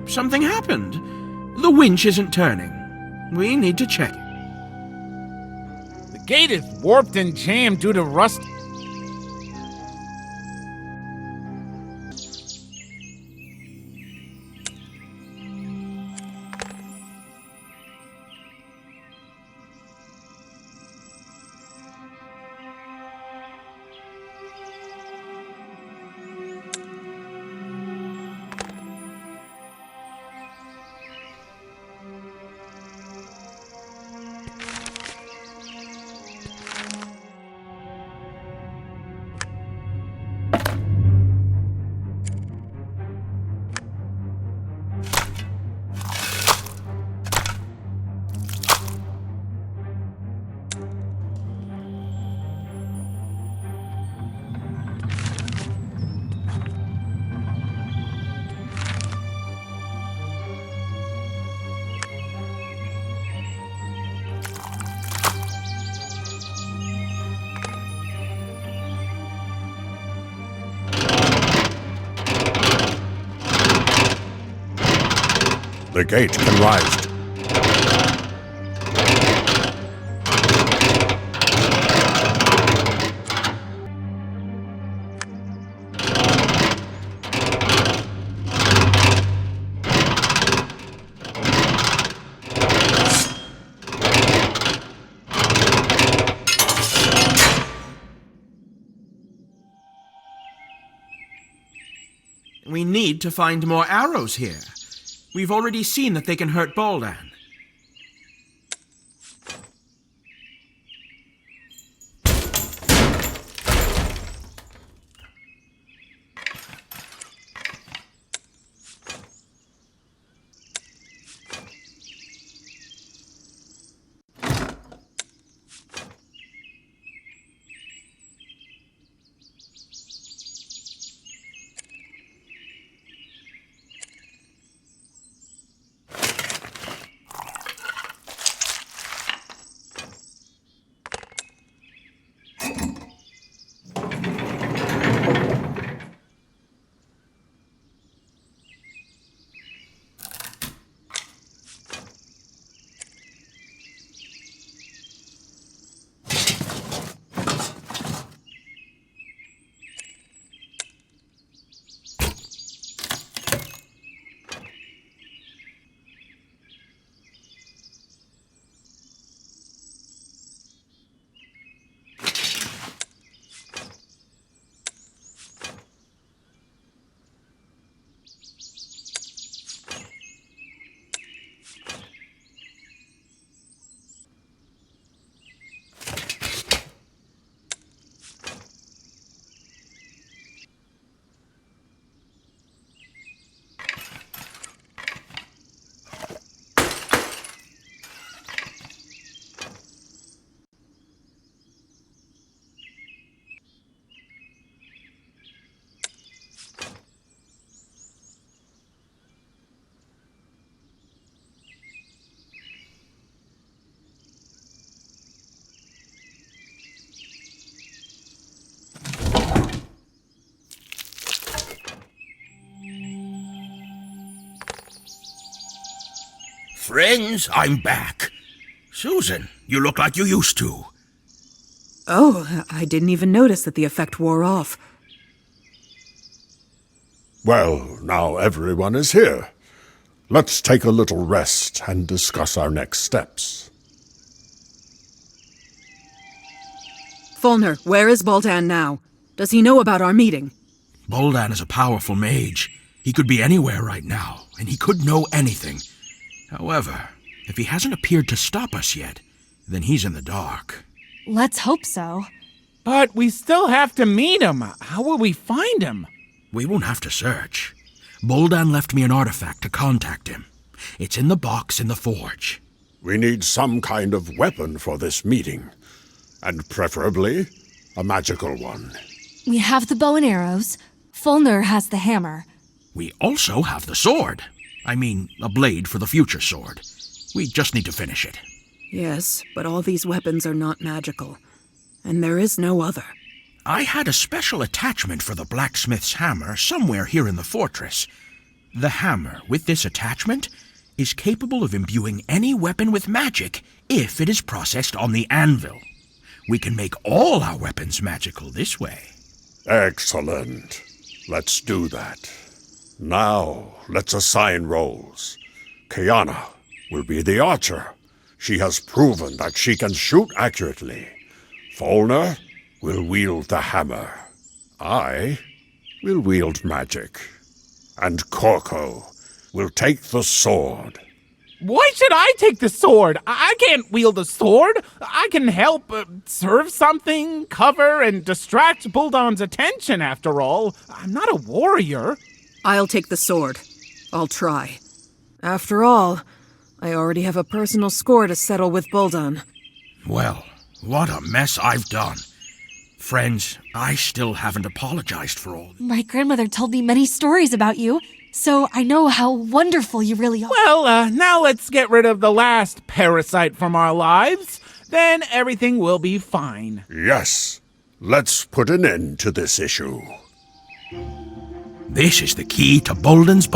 M: Something happened. The winch isn't turning. We need to check it.
E: The gate is warped and jammed due to rust.
I: The gate can rise.
N: We need to find more arrows here. We've already seen that they can hurt Boldan.
M: Friends, I'm back. Susan, you look like you used to.
A: Oh, I didn't even notice that the effect wore off.
I: Well, now everyone is here. Let's take a little rest and discuss our next steps.
A: Folnur, where is Boldan now? Does he know about our meeting?
M: Boldan is a powerful mage. He could be anywhere right now, and he could know anything. However, if he hasn't appeared to stop us yet, then he's in the dark.
C: Let's hope so.
E: But we still have to meet him. How will we find him?
M: We won't have to search. Boldan left me an artifact to contact him. It's in the box in the forge.
I: We need some kind of weapon for this meeting, and preferably a magical one.
C: We have the bow and arrows. Folnur has the hammer.
M: We also have the sword. I mean, a blade for the future sword. We just need to finish it.
A: Yes, but all these weapons are not magical, and there is no other.
M: I had a special attachment for the blacksmith's hammer somewhere here in the fortress. The hammer, with this attachment, is capable of imbuing any weapon with magic if it is processed on the anvil. We can make all our weapons magical this way.
I: Excellent. Let's do that. Now, let's assign roles. Kiana will be the archer. She has proven that she can shoot accurately. Folnur will wield the hammer. I will wield magic. And Corco will take the sword.
E: Why should I take the sword? I can't wield a sword. I can help serve something, cover, and distract Boldan's attention, after all. I'm not a warrior.
A: I'll take the sword. I'll try. After all, I already have a personal score to settle with Boldan.
M: Well, what a mess I've done. Friends, I still haven't apologized for all.
C: My grandmother told me many stories about you, so I know how wonderful you really are.
E: Well, now let's get rid of the last parasite from our lives. Then everything will be fine.
I: Yes. Let's put an end to this issue.
M: This is the key to Boldan's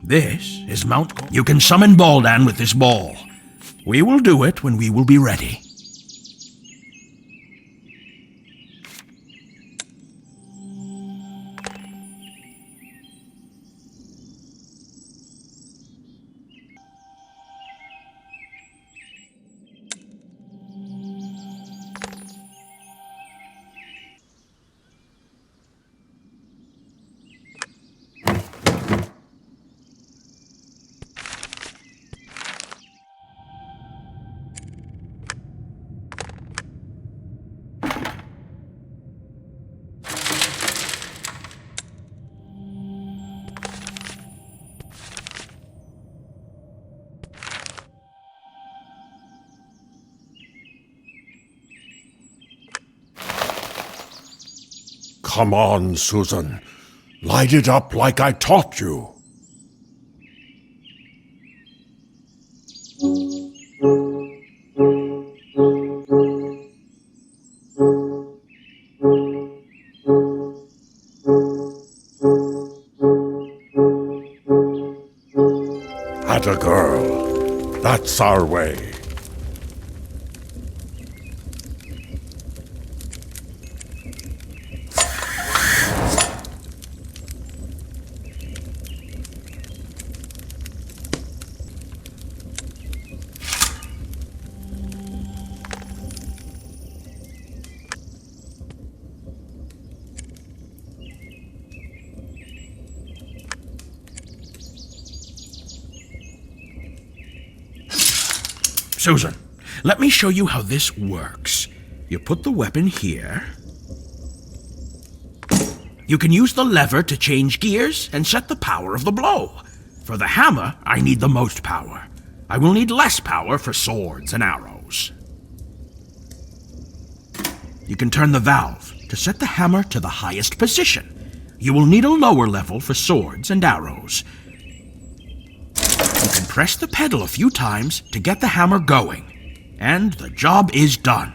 M: This is Mount... You can summon Baldan with this ball. We will do it when we will be ready.
I: Come on, Susan. Light it up like I taught you. Atta girl. That's our way.
M: Susan, let me show you how this works. You put the weapon here. You can use the lever to change gears and set the power of the blow. For the hammer, I need the most power. I will need less power for swords and arrows. You can turn the valve to set the hammer to the highest position. You will need a lower level for swords and arrows. You can press the pedal a few times to get the hammer going, and the job is done.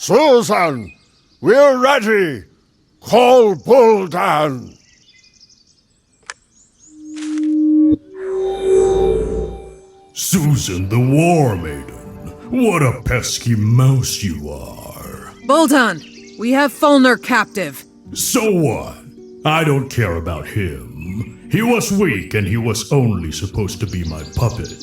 I: Susan, we're ready. Call Baldan.
M: Susan, the War Maiden. What a pesky mouse you are.
A: Baldan, We have Folnur captive.
M: So what? I don't care about him. He was weak and he was only supposed to be my puppet.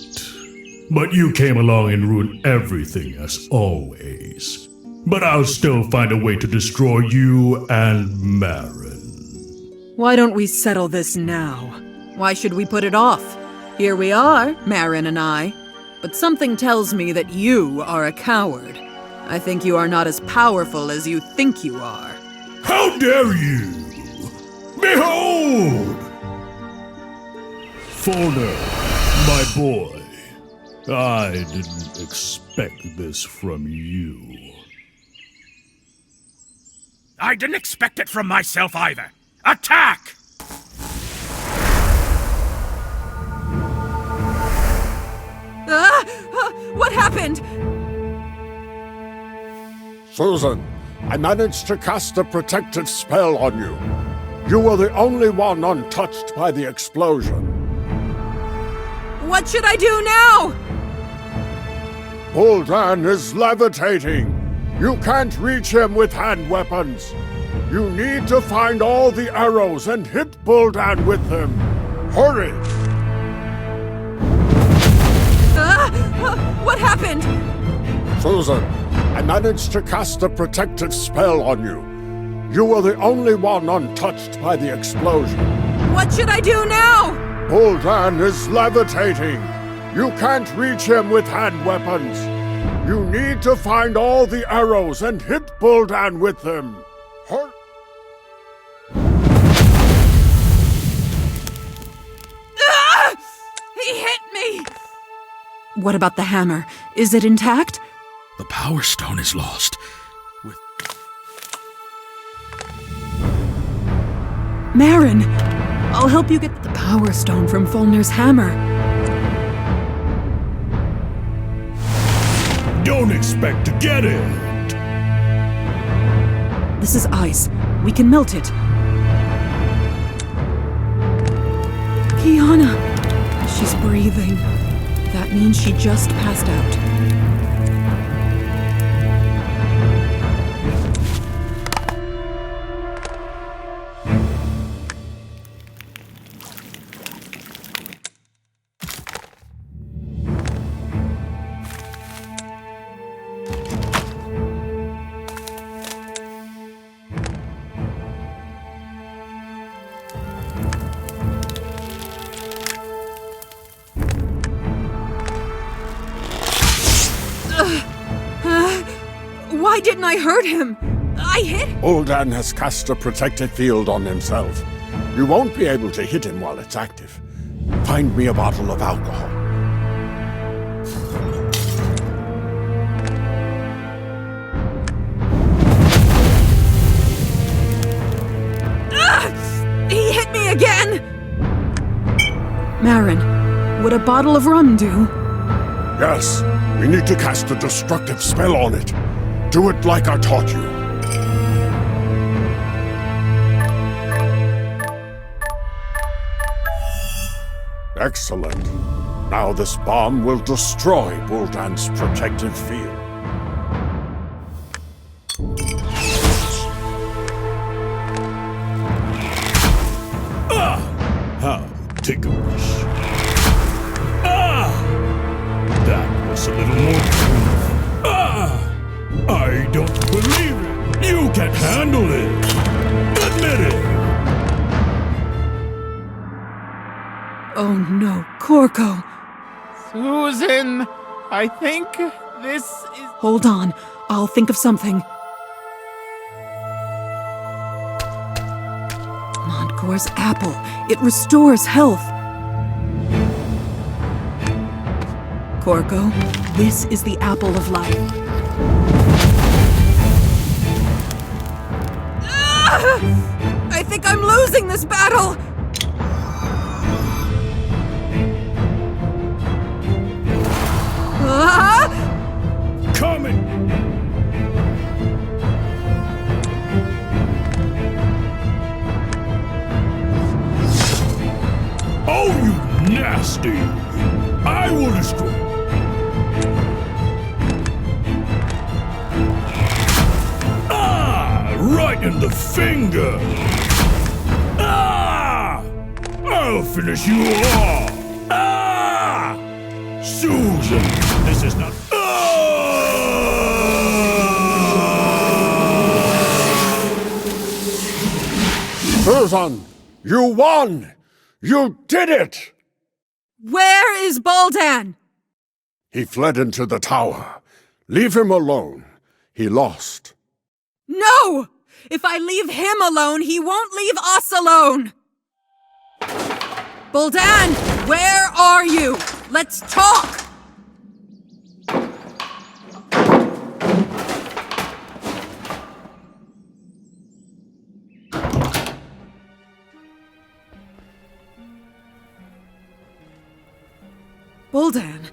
M: But you came along and ruined everything as always. But I'll still find a way to destroy you and Maaron.
A: Why don't we settle this now? Why should we put it off? Here we are, Maaron and I. But something tells me that you are a coward. I think you are not as powerful as you think you are.
M: How dare you! Behold! Folnur, my boy. I didn't expect this from you.
O: I didn't expect it from myself either. Attack!
A: What happened?
I: Susan, I managed to cast a protective spell on you. You were the only one untouched by the explosion.
A: What should I do now?
I: Buldan is levitating. You can't reach him with hand weapons. You need to find all the arrows and hit Buldan with them. Hurry!
A: What happened?
I: Susan, I managed to cast a protective spell on you. You were the only one untouched by the explosion.
A: What should I do now?
I: Buldan is levitating. You can't reach him with hand weapons. You need to find all the arrows and hit Buldan with them. Hurry!
A: He hit me! What about the hammer? Is it intact?
M: The Power Stone is lost.
A: Maaron, I'll help you get the Power Stone from Folnur's hammer.
M: Don't expect to get it!
A: This is ice. We can melt it. Kiana! She's breathing. That means she just passed out. Why didn't I hurt him? I hit him!
I: Buldan has cast a protective field on himself. You won't be able to hit him while it's active. Find me a bottle of alcohol.
A: He hit me again! Maaron, would a bottle of rum do?
I: Yes, we need to cast a destructive spell on it. Do it like I taught you. Excellent. Now this bomb will destroy Buldan's protective field.
M: How ticklish. That was a little more... I don't believe it! You can't handle it! Admit it!
A: Oh no, Corco!
E: Susan, I think this is...
A: Hold on, I'll think of something. Montgore's apple. It restores health. Corco, this is the apple of life. I think I'm losing this battle!
M: Coming! Oh, you nasty! I will destroy... Right in the finger! Ah! I'll finish you off! Ah! Susan, this is not...
I: Susan, you won! You did it!
A: Where is Boldan?
I: He fled into the tower. Leave him alone. He lost.
A: No! If I leave him alone, he won't leave us alone! Boldan, where are you? Let's talk! Boldan,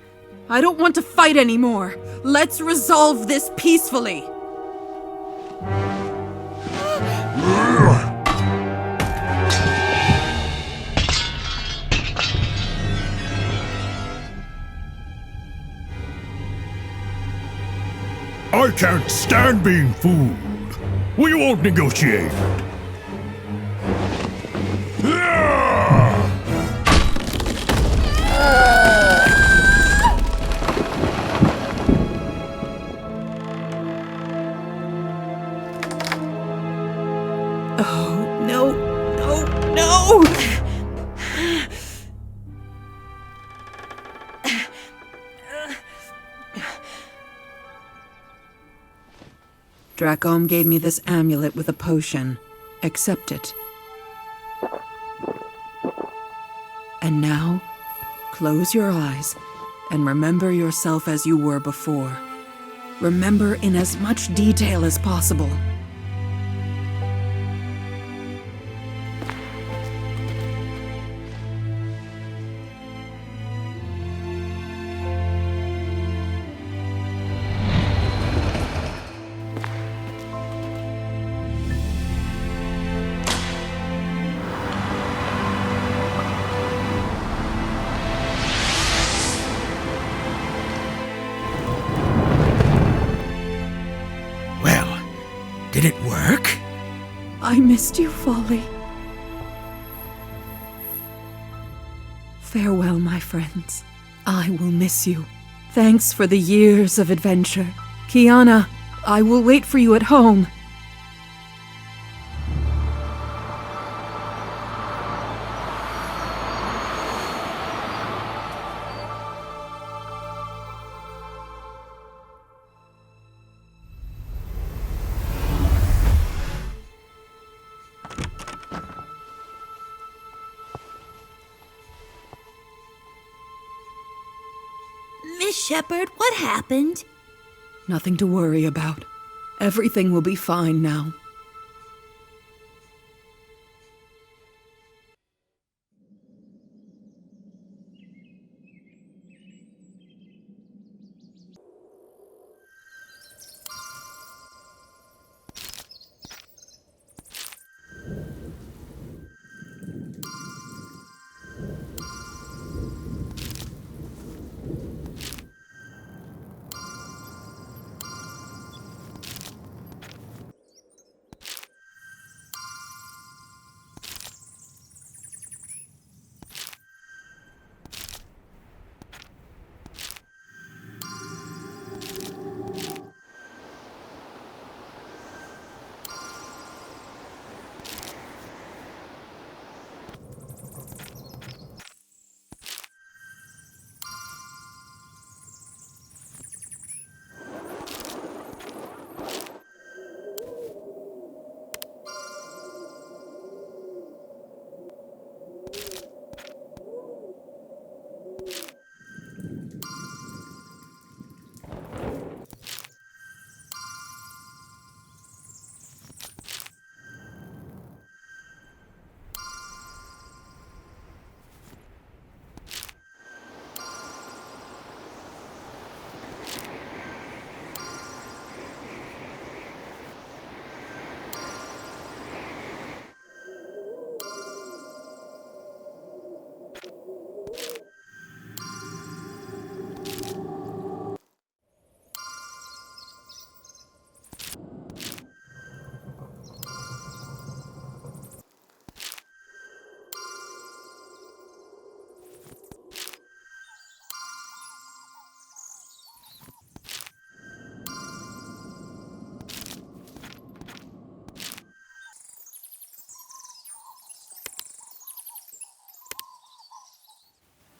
A: I don't want to fight anymore. Let's resolve this peacefully.
M: I can't stand being fooled. We won't negotiate.
A: Oh, no, no, no! Dracom gave me this amulet with a potion. Accept it. And now, close your eyes and remember yourself as you were before. Remember in as much detail as possible.
M: Did it work?
A: I missed you, Folly. Farewell, my friends. I will miss you. Thanks for the years of adventure. Kiana, I will wait for you at home.
P: Miss Shepard, what happened?
A: Nothing to worry about. Everything will be fine now.